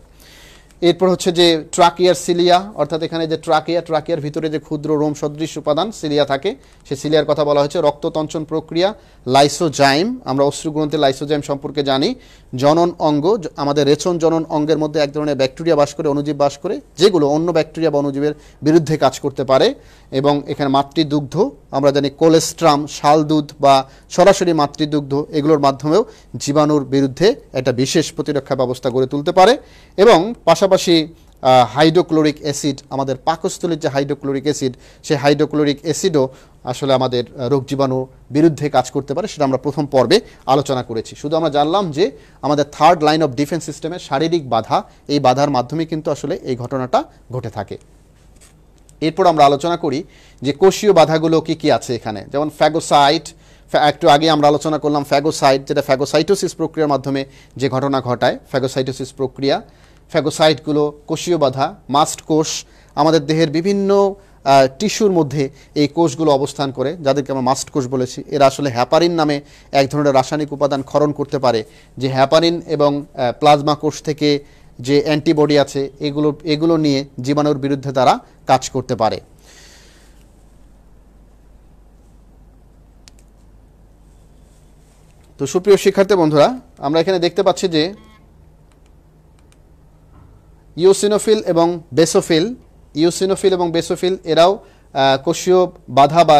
এরপর হচ্ছে যে ট্রাকিয়ার সিলিয়া, অর্থাৎ এখানে যে ট্রাকিয়ার ভিতরে যে ক্ষুদ্র রোম সদৃশ উপাদান সিলিয়া থাকে, সেই সিলিয়ার কথা বলা হয়েছে। রক্ততঞ্চন প্রক্রিয়া, লাইসোজাইম, আমরা অশ্রুগ্রন্থির লাইসোজাইম সম্পর্কে জানি। জনন অঙ্গ, আমাদের রেচন জনন অঙ্গের মধ্যে এক ধরনের ব্যাকটেরিয়া বাস করে, অণুজীব বাস করে, যেগুলো অন্য ব্যাকটেরিয়া বা অণুজীবের বিরুদ্ধে কাজ করতে পারে। এবং এখানে মাতৃদুগ্ধ, আমরা জানি কোলেস্ট্রাম, শাল দুধ বা সরাসরি মাতৃদুগ্ধ, এগুলোর মাধ্যমেও জীবাণুর বিরুদ্ধে একটা বিশেষ প্রতিরক্ষা ব্যবস্থা গড়ে তুলতে পারে। এবং পাশাপাশি হাইড্রোক্লোরিক অ্যাসিড, আমাদের পাকস্থলীর যে হাইড্রোক্লোরিক অ্যাসিড, সেই হাইড্রোক্লোরিক অ্যাসিডও আসলে আমাদের রোগ জীবাণুর বিরুদ্ধে কাজ করতে পারে, সেটা আমরা প্রথম পর্বে আলোচনা করেছি। শুধু আমরা জানলাম যে আমাদের থার্ড লাইন অফ ডিফেন্স সিস্টেমে শারীরিক বাধা, এই বাধার মাধ্যমে কিন্তু আসলে এই ঘটনাটা ঘটে থাকে। এরপর আমরা আলোচনা করি যে কোষীয় বাধাগুলো কি কি আছে এখানে, যেমন ফ্যাগোসাইট, একটু আগে আমরা আলোচনা করলাম ফ্যাগোসাইট, যেটা ফ্যাগোসাইটোসিস প্রক্রিয়ার মাধ্যমে যে ঘটনা ঘটায় ফ্যাগোসাইটোসিস প্রক্রিয়া। ফ্যাগোসাইটগুলো কোষীয় বাধা, মাস্ট কোষ, আমাদের দেহের বিভিন্ন টিস্যুর মধ্যে এই কোষগুলো অবস্থান করে, যাদেরকে আমরা মাস্ট কোষ বলেছি। এরা আসলে হ্যাপারিন নামে এক ধরনের রাসায়নিক উপাদান ক্ষরণ করতে পারে, যে হ্যাপারিন এবং প্লাজমা কোষ থেকে যে অ্যান্টিবডি আছে এগুলো নিয়ে জীবাণুর বিরুদ্ধে তারা কাজ করতে পারে। তো সুপ্রিয় শিক্ষার্থী বন্ধুরা, আমরা এখানে দেখতে পাচ্ছি যে ইওসিনোফিল এবং বেসোফিল এরাও কোষীয় বাধা বা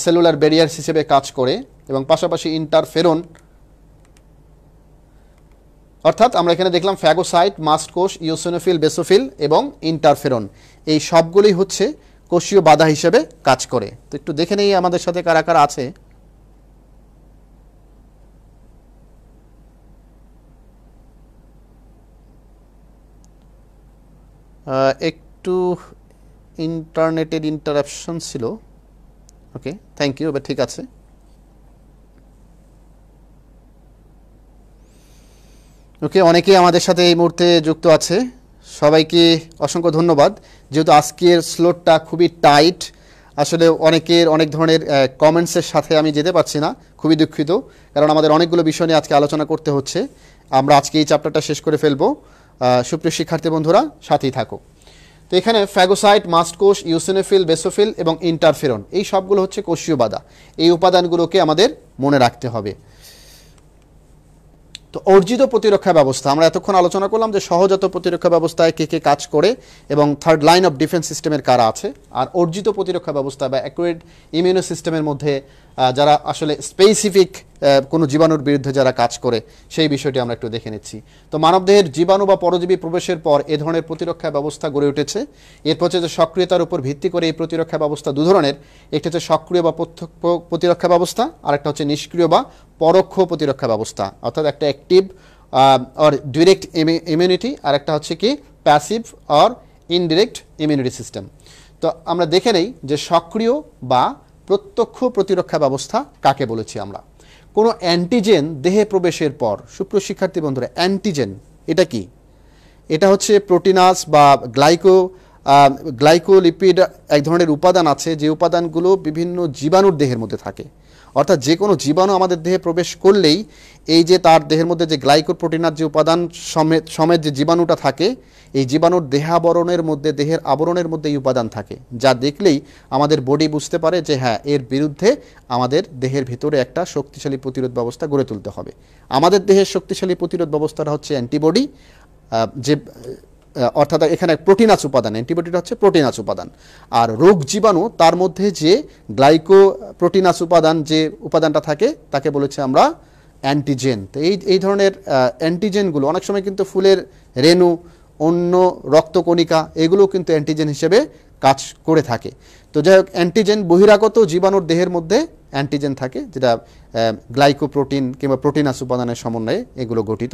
সেলুলার ব্যারিয়ার হিসেবে কাজ করে, এবং পাশাপাশি ইন্টারফেরন, অর্থাৎ আমরা এখানে দেখলাম ফ্যাগোসাইট, মাস্ট কোষ, ইওসিনোফিল, বেসোফিল এবং ইন্টারফেরন, এই সবগুলোই হচ্ছে কোষীয় বাধা হিসেবে কাজ করে। তো একটু দেখে নেই আমাদের সাথে কারা কারা আছে। একটু ইন্টারনেটের ইন্টারাপশন ছিল। ওকে, থ্যাংক ইউ, এবার ঠিক আছে। ওকে, অনেকেই আমাদের সাথে এই মুহূর্তে যুক্ত আছে, সবাইকে অসংখ্য ধন্যবাদ। যেহেতু আজকের স্লোটটা খুবই টাইট, আসলে অনেক ধরনের কমেন্টসের সাথে আমি যেতে পারছি না, খুবই দুঃখিত, কারণ আমাদের অনেকগুলো বিষয় নিয়ে আজকে আলোচনা করতে হচ্ছে। আমরা আজকে এই চ্যাপ্টারটা শেষ করে ফেলবো। সুপ্রিয় শিক্ষার্থী বন্ধুরা, সাথেই থাকো। তো এখানে ফ্যাগোসাইট, মাস্ট কোষ, ইওসিনোফিল, বেসোফিল এবং ইন্টারফেরন, এই সবগুলো হচ্ছে কোষীয় বাধা। এই উপাদানগুলোকে আমাদের মনে রাখতে হবে। তো অর্জিত প্রতিরক্ষা ব্যবস্থা, আমরা এতক্ষণ আলোচনা করলাম যে সহজাত প্রতিরক্ষা ব্যবস্থায় কে কে কাজ করে এবং থার্ড লাইন অফ ডিফেন্স সিস্টেমের কারা আছে, আর অর্জিত প্রতিরক্ষা ব্যবস্থা বা অ্যাকুরেট ইমিউনো সিস্টেমের মধ্যে যারা আসলে স্পেসিফিক কোনো জীবাণুর বিরুদ্ধে যারা কাজ করে, সেই বিষয়টি আমরা একটু দেখে নিচ্ছি। তো মানবদেহের জীবাণু বা পরজীবী প্রবেশের পর এ ধরনের প্রতিরক্ষা ব্যবস্থা গড়ে উঠেছে। এরপর হচ্ছে সক্রিয়তার উপর ভিত্তি করে এই প্রতিরক্ষা ব্যবস্থা দু ধরনের, একটি হচ্ছে সক্রিয় বা প্রত্যক্ষ প্রতিরক্ষা ব্যবস্থা, আর একটা হচ্ছে নিষ্ক্রিয় বা পরোক্ষ প্রতিরক্ষা ব্যবস্থা, অর্থাৎ একটা অ্যাক্টিভ অর ডিরেক্ট ইমিউনিটি, আর একটা হচ্ছে কি passive or indirect immunity system. তো আমরা দেখে নেই যে সক্রিয় বা প্রত্যক্ষ প্রতিরক্ষা ব্যবস্থা কাকে বলেছি আমরা। কোনো অ্যান্টিজেন দেহে প্রবেশের পর, সুপ্রিয় শিক্ষার্থী বন্ধুরা, অ্যান্টিজেন এটা কি? এটা হচ্ছে প্রোটিনাস বা গ্লাইকোলিপিড, এক ধরনের উপাদান আছে যে উপাদানগুলো বিভিন্ন জীবাণুর দেহের মধ্যে থাকে। অর্থাৎ যে কোনো জীবাণু আমাদের দেহে প্রবেশ করলেই এই যে তার দেহের মধ্যে যে গ্লাইকোপ্রোটিনাস যে উপাদান সমেত যে জীবাণুটা থাকে, এই জীবাণুর দেহের আবরণের মধ্যে এই উপাদান থাকে, যা দেখলেই আমাদের বডি বুঝতে পারে যে হ্যাঁ, এর বিরুদ্ধে আমাদের দেহের ভিতরে একটা শক্তিশালী প্রতিরোধ ব্যবস্থা গড়ে তুলতে হবে। আমাদের দেহের শক্তিশালী প্রতিরোধ ব্যবস্থাটা হচ্ছে অ্যান্টিবডি, যে অর্থাৎ এখানে প্রোটিনাস উপাদান, অ্যান্টিবডিটা হচ্ছে প্রোটিনাস উপাদান। আর রোগ জীবাণু, তার মধ্যে যে গ্লাইকোপ্রোটিনাস উপাদান যে উপাদানটা থাকে তাকে বলেছে আমরা অ্যান্টিজেন। তো এই ধরনের অ্যান্টিজেনগুলো অনেক সময় কিন্তু ফুলের রেণু, অন্য রক্তকণিকা, এগুলো কিন্তু অ্যান্টিজেন হিসেবে কাজ করে থাকে। তো যাই হোক, অ্যান্টিজেন বহিরাগত জীবাণুর দেহের মধ্যে অ্যান্টিজেন থাকে, যেটা গ্লাইকোপ্রোটিন কিংবা প্রোটিনাস উপাদানের সমন্বয়ে এগুলো গঠিত।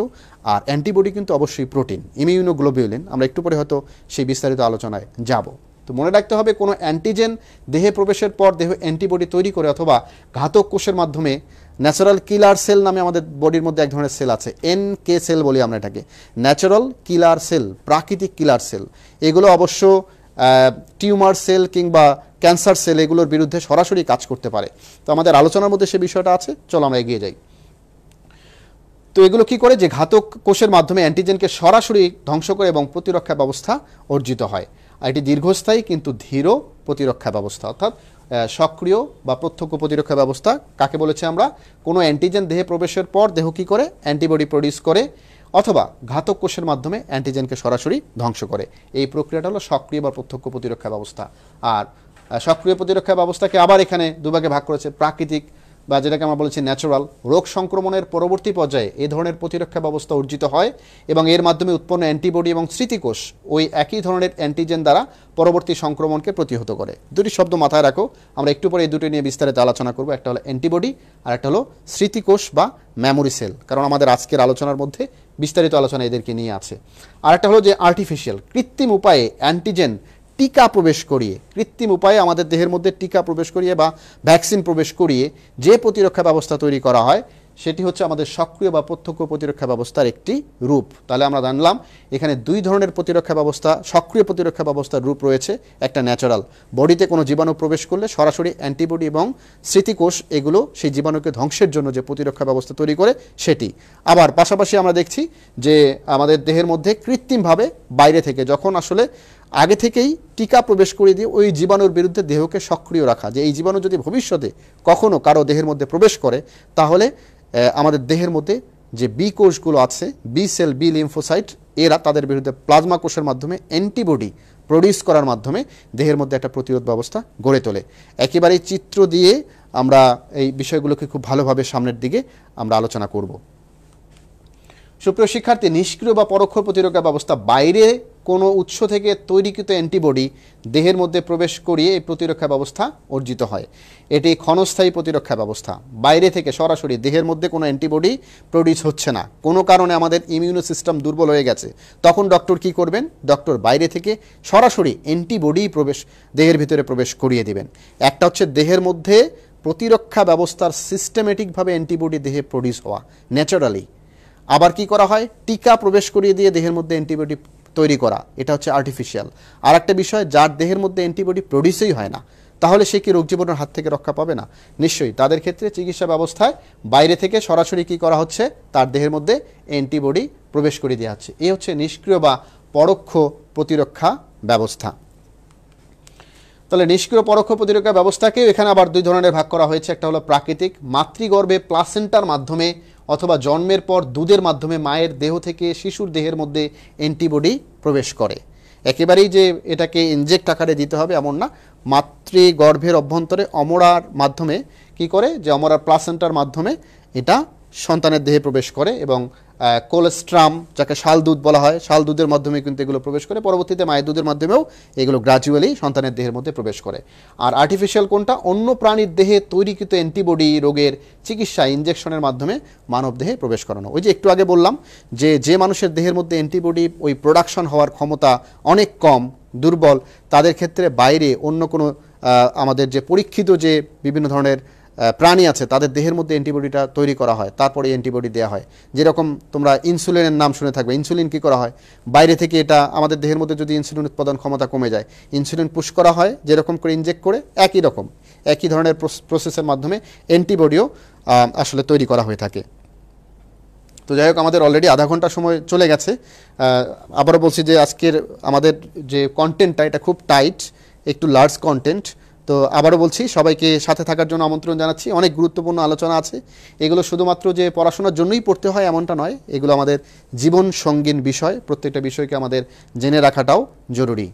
আর অ্যান্টিবডি কিন্তু অবশ্যই প্রোটিন, ইমিউনোগ্লোবিউলিন, আমরা একটু পরে হয়তো সেই বিস্তারিত আলোচনায় যাব। তো মনে রাখতে হবে, কোনো অ্যান্টিজেন দেহে প্রবেশের পর দেহ অ্যান্টিবডি তৈরি করে, অথবা ঘাতক কোষের মাধ্যমে ন্যাচারাল কিলার সেল নামে আমাদের বডির মধ্যে এক ধরনের সেল আছে, NK সেল বলি আমরা এটাকে, ন্যাচারাল কিলার সেল, প্রাকৃতিক কিলার সেল। এগুলো অবশ্য টিউমার সেল কিংবা ক্যান্সার সেল, এগুলোর বিরুদ্ধে সরাসরি কাজ করতে পারে। তো আমাদের আলোচনার মধ্যে সে বিষয়টা আছে, চলো আমরা এগিয়ে যাই। তো এগুলো কি করে, যে ঘাতক কোষের মাধ্যমে অ্যান্টিজেনকে সরাসরি ধ্বংস করে এবং প্রতিরক্ষা ব্যবস্থা অর্জিত হয়। আর এটি দীর্ঘস্থায়ী কিন্তু ধীর প্রতিরক্ষা ব্যবস্থা, অর্থাৎ সক্রিয় বা প্রত্যক্ষ প্রতিরক্ষা ব্যবস্থা কাকে বলেছে আমরা? কোনো অ্যান্টিজেন দেহে প্রবেশের পর দেহ কি করে, অ্যান্টিবডি প্রডিউস করে, অথবা ঘাতক কোষের মাধ্যমে অ্যান্টিজেনকে সরাসরি ধ্বংস করে। এই প্রক্রিয়াটা হলো সক্রিয় বা প্রত্যক্ষ প্রতিরক্ষা ব্যবস্থা। আর সক্রিয় প্রতিরক্ষা ব্যবস্থাকে আবার এখানে দুভাগে ভাগ করেছে, প্রাকৃতিক বা যেটাকে আমরা বলেছি ন্যাচারাল। রোগ সংক্রমণের পরবর্তী পর্যায়ে এই ধরনের প্রতিরক্ষা ব্যবস্থা অর্জিত হয় এবং এর মাধ্যমে উৎপন্ন অ্যান্টিবডি এবং স্মৃতিকোষ ওই একই ধরনের অ্যান্টিজেন দ্বারা পরবর্তী সংক্রমণকে প্রতিহত করে। দুটি শব্দ মাথায় রাখো, আমরা একটু পরে এই দুটো নিয়ে বিস্তারিত আলোচনা করব। একটা হলো অ্যান্টিবডি আর একটা হলো স্মৃতিকোষ বা মেমোরি সেল, কারণ আমাদের আজকের আলোচনার মধ্যে বিস্তারিত আলোচনা এদেরকে নিয়ে আছে। আর একটা হলো যে আর্টিফিশিয়াল, কৃত্রিম উপায়ে অ্যান্টিজেন টিকা প্রবেশ করিয়ে, কৃত্রিম উপায়ে আমাদের দেহের মধ্যে টিকা প্রবেশ করিয়ে বা ভ্যাকসিন প্রবেশ করিয়ে যে প্রতিরক্ষা ব্যবস্থা তৈরি করা হয় সেটি হচ্ছে আমাদের সক্রিয় বা প্রত্যক্ষ প্রতিরক্ষা ব্যবস্থার একটি রূপ। তাহলে আমরা জানলাম এখানে দুই ধরনের প্রতিরক্ষা ব্যবস্থা, সক্রিয় প্রতিরক্ষা ব্যবস্থার রূপ রয়েছে। একটা ন্যাচারাল, বডিতে কোনো জীবাণু প্রবেশ করলে সরাসরি অ্যান্টিবডি এবং স্মৃতিকোষ এগুলো সেই জীবাণুকে ধ্বংসের জন্য যে প্রতিরক্ষা ব্যবস্থা তৈরি করে সেটি। আবার পাশাপাশি আমরা দেখছি যে আমাদের দেহের মধ্যে কৃত্রিমভাবে বাইরে থেকে যখন আসলে আগে থেকেই টিকা প্রবেশ করিয়ে দিয়ে ওই জীবাণুর বিরুদ্ধে দেহকে সক্রিয় রাখা, যে এই জীবাণু যদি ভবিষ্যতে কখনো কারো দেহের মধ্যে প্রবেশ করে তাহলে আমাদের দেহের মধ্যে যে বি কোষগুলো আছে, বি সেল, বি লিম্ফোসাইট, এরা তাদের বিরুদ্ধে প্লাজমা কোষের মাধ্যমে অ্যান্টিবডি প্রডিউস করার মাধ্যমে দেহের মধ্যে একটা প্রতিরোধ ব্যবস্থা গড়ে তোলে। একেবারেই চিত্র দিয়ে আমরা এই বিষয়গুলোকে খুব ভালোভাবে সামনের দিকে আমরা আলোচনা করব। সুপ্রিয় শিক্ষার্থী, নিষ্ক্রিয় বা পরোক্ষ প্রতিরক্ষা ব্যবস্থা, বাইরে কোনো উৎস থেকে তৈরিকৃত অ্যান্টিবডি দেহের মধ্যে প্রবেশ করিয়ে এই প্রতিরক্ষা ব্যবস্থা অর্জিত হয়। এটি ক্ষণস্থায়ী প্রতিরক্ষা ব্যবস্থা। বাইরে থেকে সরাসরি দেহের মধ্যে কোনো অ্যান্টিবডি প্রডিউস হচ্ছে না, কোনো কারণে আমাদের ইমিউনো সিস্টেম দুর্বল হয়ে গেছে, তখন ডক্টর কি করবেন? ডক্টর বাইরে থেকে সরাসরি অ্যান্টিবডি দেহের ভিতরে প্রবেশ করিয়ে দিবেন। একটা হচ্ছে দেহের মধ্যে প্রতিরক্ষা ব্যবস্থার সিস্টেমেটিকভাবে অ্যান্টিবডি দেহে প্রডিউস হওয়া ন্যাচারালি। আবার কি করা হয়? টিকা প্রবেশ করিয়ে দিয়ে দেহের মধ্যে অ্যান্টিবডি তৈরি করা, এটা হচ্ছে আর্টিফিশিয়াল। আর একটা বিষয়, যার দেহের মধ্যে অ্যান্টিবডি প্রডিউসই হয় না, তাহলে সে কি রোগ জীবাণুর হাত থেকে রক্ষা পাবে না? নিশ্চয়ই। তাদের ক্ষেত্রে চিকিৎসা ব্যবস্থায় বাইরে থেকে সরাসরি কি করা হচ্ছে? তার দেহের মধ্যে অ্যান্টিবডি প্রবেশ করিয়ে দেওয়া হচ্ছে। এই হচ্ছে নিষ্ক্রিয় বা পরোক্ষ প্রতিরক্ষা ব্যবস্থা। তাহলে নিষ্ক্রিয় পরোক্ষ প্রতিরক্ষা ব্যবস্থাকেও এখানে আবার দুই ধরনের ভাগ করা হয়েছে। একটা হলো প্রাকৃতিক, মাতৃগর্ভে প্লাসেন্টার মাধ্যমে অথবা জন্মের পর দুধের মাধ্যমে মায়ের দেহ থেকে শিশুর দেহের মধ্যে অ্যান্টিবডি প্রবেশ করে। একেবারেই যে এটাকে ইনজেক্ট আকারে দিতে হবে এমন না, মাতৃগর্ভের অভ্যন্তরে অমরার মাধ্যমে কি করে, যে অমরার প্লাসেন্টার মাধ্যমে এটা সন্তানের দেহে প্রবেশ করে এবং কোলেস্ট্রাম, যাকে শাল দুধ বলা হয়, শাল দুধের মাধ্যমে কিন্তু এগুলো প্রবেশ করে, পরবর্তীতে মায়ের দুধের মাধ্যমেও এগুলো গ্র্যাজুয়ালি সন্তানের দেহের মধ্যে প্রবেশ করে। আর আর্টিফিশিয়াল কোনটা? অন্য প্রাণীর দেহে তৈরিকৃত অ্যান্টিবডি রোগের চিকিৎসা ইনজেকশনের মাধ্যমে মানব দেহে প্রবেশ করানো। ওই যে একটু আগে বললাম যে মানুষের দেহের মধ্যে অ্যান্টিবডি ওই প্রোডাকশন হওয়ার ক্ষমতা অনেক কম, দুর্বল, তাদের ক্ষেত্রে বাইরে অন্য কোনো আমাদের যে পরীক্ষিত যে বিভিন্ন ধরনের প্রাণী আছে তাদের দেহের মধ্যে অ্যান্টিবডিটা তৈরি করা হয়, তারপরে অ্যান্টিবডি দেওয়া হয়। যেরকম তোমরা ইনসুলিনের নাম শুনে থাকবে। ইনসুলিন কি করা হয়? বাইরে থেকে এটা আমাদের দেহের মধ্যে যদি ইনসুলিন উৎপাদন ক্ষমতা কমে যায়, ইনসুলিন পুশ করা হয় যেরকম করে ইনজেক্ট করে, একই ধরনের প্রসেসের মাধ্যমে অ্যান্টিবডিও আসলে তৈরি করা হয়ে থাকে। তো যাই হোক, আমাদের অলরেডি আধা ঘন্টা সময় চলে গেছে। আবারও বলছি যে আজকের আমাদের যে কন্টেন্টটা এটা খুব টাইট, একটু লার্জ কন্টেন্ট। তো আবারও বলছি, সবাইকে সাথে থাকার জন্য আমন্ত্রণ জানাচ্ছি। অনেক গুরুত্বপূর্ণ আলোচনা আছে। এগুলো শুধুমাত্র যে পড়াশোনার জন্যই পড়তে হয় এমনটা নয়, এগুলো আমাদের জীবন সঙ্গীন বিষয়। প্রত্যেকটা বিষয়কে আমাদের জেনে রাখাটাও জরুরি।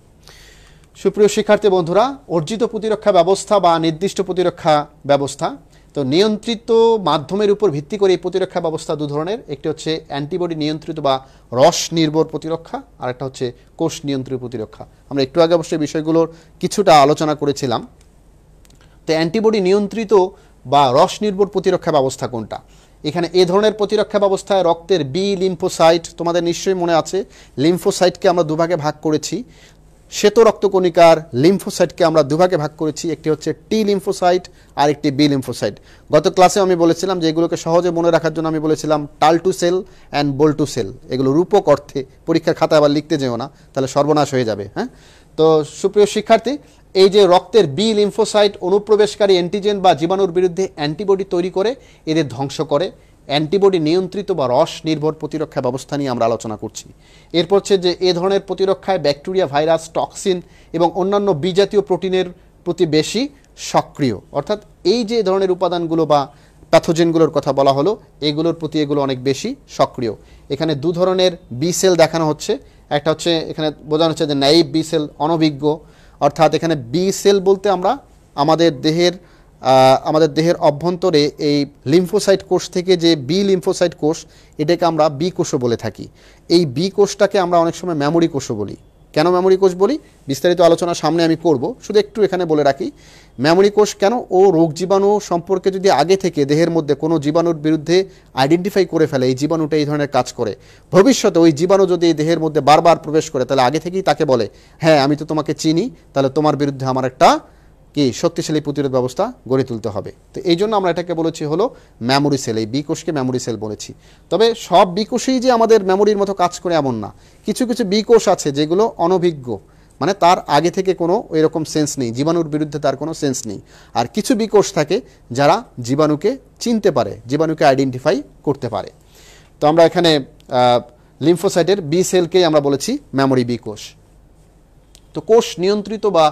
সুপ্রিয় শিক্ষার্থী বন্ধুরা, অর্জিত প্রতিরক্ষা ব্যবস্থা বা নির্দিষ্ট প্রতিরক্ষা ব্যবস্থা, তো নিয়ন্ত্রিত মাধ্যমের উপর ভিত্তি করে এই প্রতিরক্ষা ব্যবস্থা দু ধরনের। একটি হচ্ছে অ্যান্টিবডি নিয়ন্ত্রিত বা রস নির্ভর প্রতিরক্ষা, আর একটা হচ্ছে কোষ নিয়ন্ত্রিত প্রতিরক্ষা। আমরা একটু আগে অবশ্যই বিষয়গুলোর কিছুটা আলোচনা করেছিলাম। তো অ্যান্টিবডি নিয়ন্ত্রিত বা রস নির্ভর প্রতিরক্ষা ব্যবস্থা কোনটা? এখানে এ ধরনের প্রতিরক্ষা ব্যবস্থায় রক্তের বি লিম্ফোসাইট, তোমাদের নিশ্চয়ই মনে আছে লিম্ফোসাইটকে আমরা দুভাগে ভাগ করেছি। শ্বেত রক্তকণিকার লিম্ফোসাইটকে আমরা দুভাগে ভাগ করেছি, একটি হচ্ছে টি লিম্ফোসাইট আর একটি বি লিম্ফোসাইট। গত ক্লাসে আমি বলেছিলাম যে এগুলোকে সহজে মনে রাখার জন্য আমি বলেছিলাম টালটু সেল অ্যান্ড বল্টু সেল। এগুলো রূপক অর্থে, পরীক্ষার খাতায় আবার লিখতে যেও না, তাহলে সর্বনাশ হয়ে যাবে। হ্যাঁ, তো সুপ্রিয় শিক্ষার্থী, এই যে রক্তের বি লিম্ফোসাইট অনুপ্রবেশকারী অ্যান্টিজেন বা জীবাণুর বিরুদ্ধে অ্যান্টিবডি তৈরি করে এদের ধ্বংস করে। অ্যান্টিবডি নিয়ন্ত্রিত বা রস নির্ভর প্রতিরক্ষা ব্যবস্থা নিয়ে আমরা আলোচনা করছি। এরপর হচ্ছে যে এ ধরনের প্রতিরক্ষায় ব্যাকটেরিয়া, ভাইরাস, টক্সিন এবং অন্যান্য বিজাতীয় প্রোটিনের প্রতি বেশি সক্রিয়। অর্থাৎ এই যে ধরনের উপাদানগুলো বা প্যাথোজেনগুলোর কথা বলা হলো, এগুলোর প্রতি এগুলো অনেক বেশি সক্রিয়। এখানে দু ধরনের বি সেল দেখানো হচ্ছে। একটা হচ্ছে এখানে বোঝানো হচ্ছে যে নাইভ বি সেল, অনভিজ্ঞ। অর্থাৎ এখানে বি সেল বলতে আমরা আমাদের দেহের অভ্যন্তরে এই লিম্ফোসাইট কোষ থেকে যে বি লিম্ফোসাইট কোষ, এটাকে আমরা বি কোষও বলে থাকি। এই বি কোষটাকে আমরা অনেক সময় মেমোরি কোষও বলি। কেন মেমোরি কোষ বলি বিস্তারিত আলোচনা সামনে আমি করব, শুধু একটু এখানে বলে রাখি মেমোরি কোষ কেন ও রোগ জীবাণু সম্পর্কে যদি আগে থেকে দেহের মধ্যে কোনো জীবাণুর বিরুদ্ধে আইডেন্টিফাই করে ফেলে এই জীবাণুটা এই ধরনের কাজ করে, ভবিষ্যতে ওই জীবাণু যদি এই দেহের মধ্যে বারবার প্রবেশ করে তাহলে আগে থেকেই তাকে বলে হ্যাঁ আমি তো তোমাকে চিনি, তাহলে তোমার বিরুদ্ধে আমার একটা কি শক্তিশালী প্রতিরোধ ব্যবস্থা গড়ে তুলতে হবে। তো এই জন্য আমরা এটাকে বলেছি হলো মেমোরি সেল, এই বি কোষকে মেমোরি সেল বলেছি। তবে সব বি কোষই যে আমাদের মেমোরির মতো কাজ করে এমন না, কিছু কিছু বি কোষ আছে যেগুলো অনভিজ্ঞ, মানে তার আগে থেকে কোনো এরকম সেন্স নেই, জীবাণুর বিরুদ্ধে তার কোনো সেন্স নেই। আর কিছু বি কোষ থাকে যারা জীবাণুকে চিনতে পারে, জীবাণুকে আইডেন্টিফাই করতে পারে। তো আমরা এখানে লিম্ফোসাইটের বি সেলকেই আমরা বলেছি মেমোরি বি কোষ। তো কোষ নিয়ন্ত্রিত বা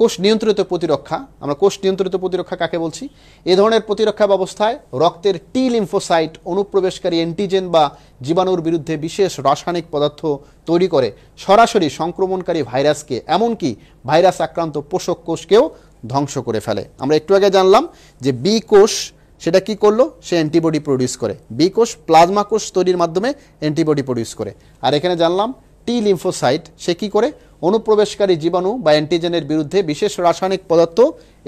কোষ নিয়ন্ত্রিত প্রতিরক্ষা, আমরা কোষ নিয়ন্ত্রিত প্রতিরক্ষা কাকে বলছি? এ ধরনের প্রতিরক্ষা ব্যবস্থায় রক্তের টি লিম্ফোসাইট অনুপ্রবেশকারী অ্যান্টিজেন বা জীবাণুর বিরুদ্ধে বিশেষ রাসায়নিক পদার্থ তৈরি করে সরাসরি সংক্রমণকারী ভাইরাসকে, এমনকি ভাইরাস আক্রান্ত পোষক কোষকেও ধ্বংস করে ফেলে। আমরা একটু আগে জানলাম যে বি কোষ সেটা কি করলো, সে অ্যান্টিবডি প্রডিউস করে। বি কোষ প্লাজমা কোষ তৈরির মাধ্যমে অ্যান্টিবডি প্রডিউস করে। আর এখানে জানলাম টি লিম্ফোসাইট সে কি করে, অনুপ্রবেশকারী জীবাণু বা অ্যান্টিজেনের বিরুদ্ধে বিশেষ রাসায়নিক পদার্থ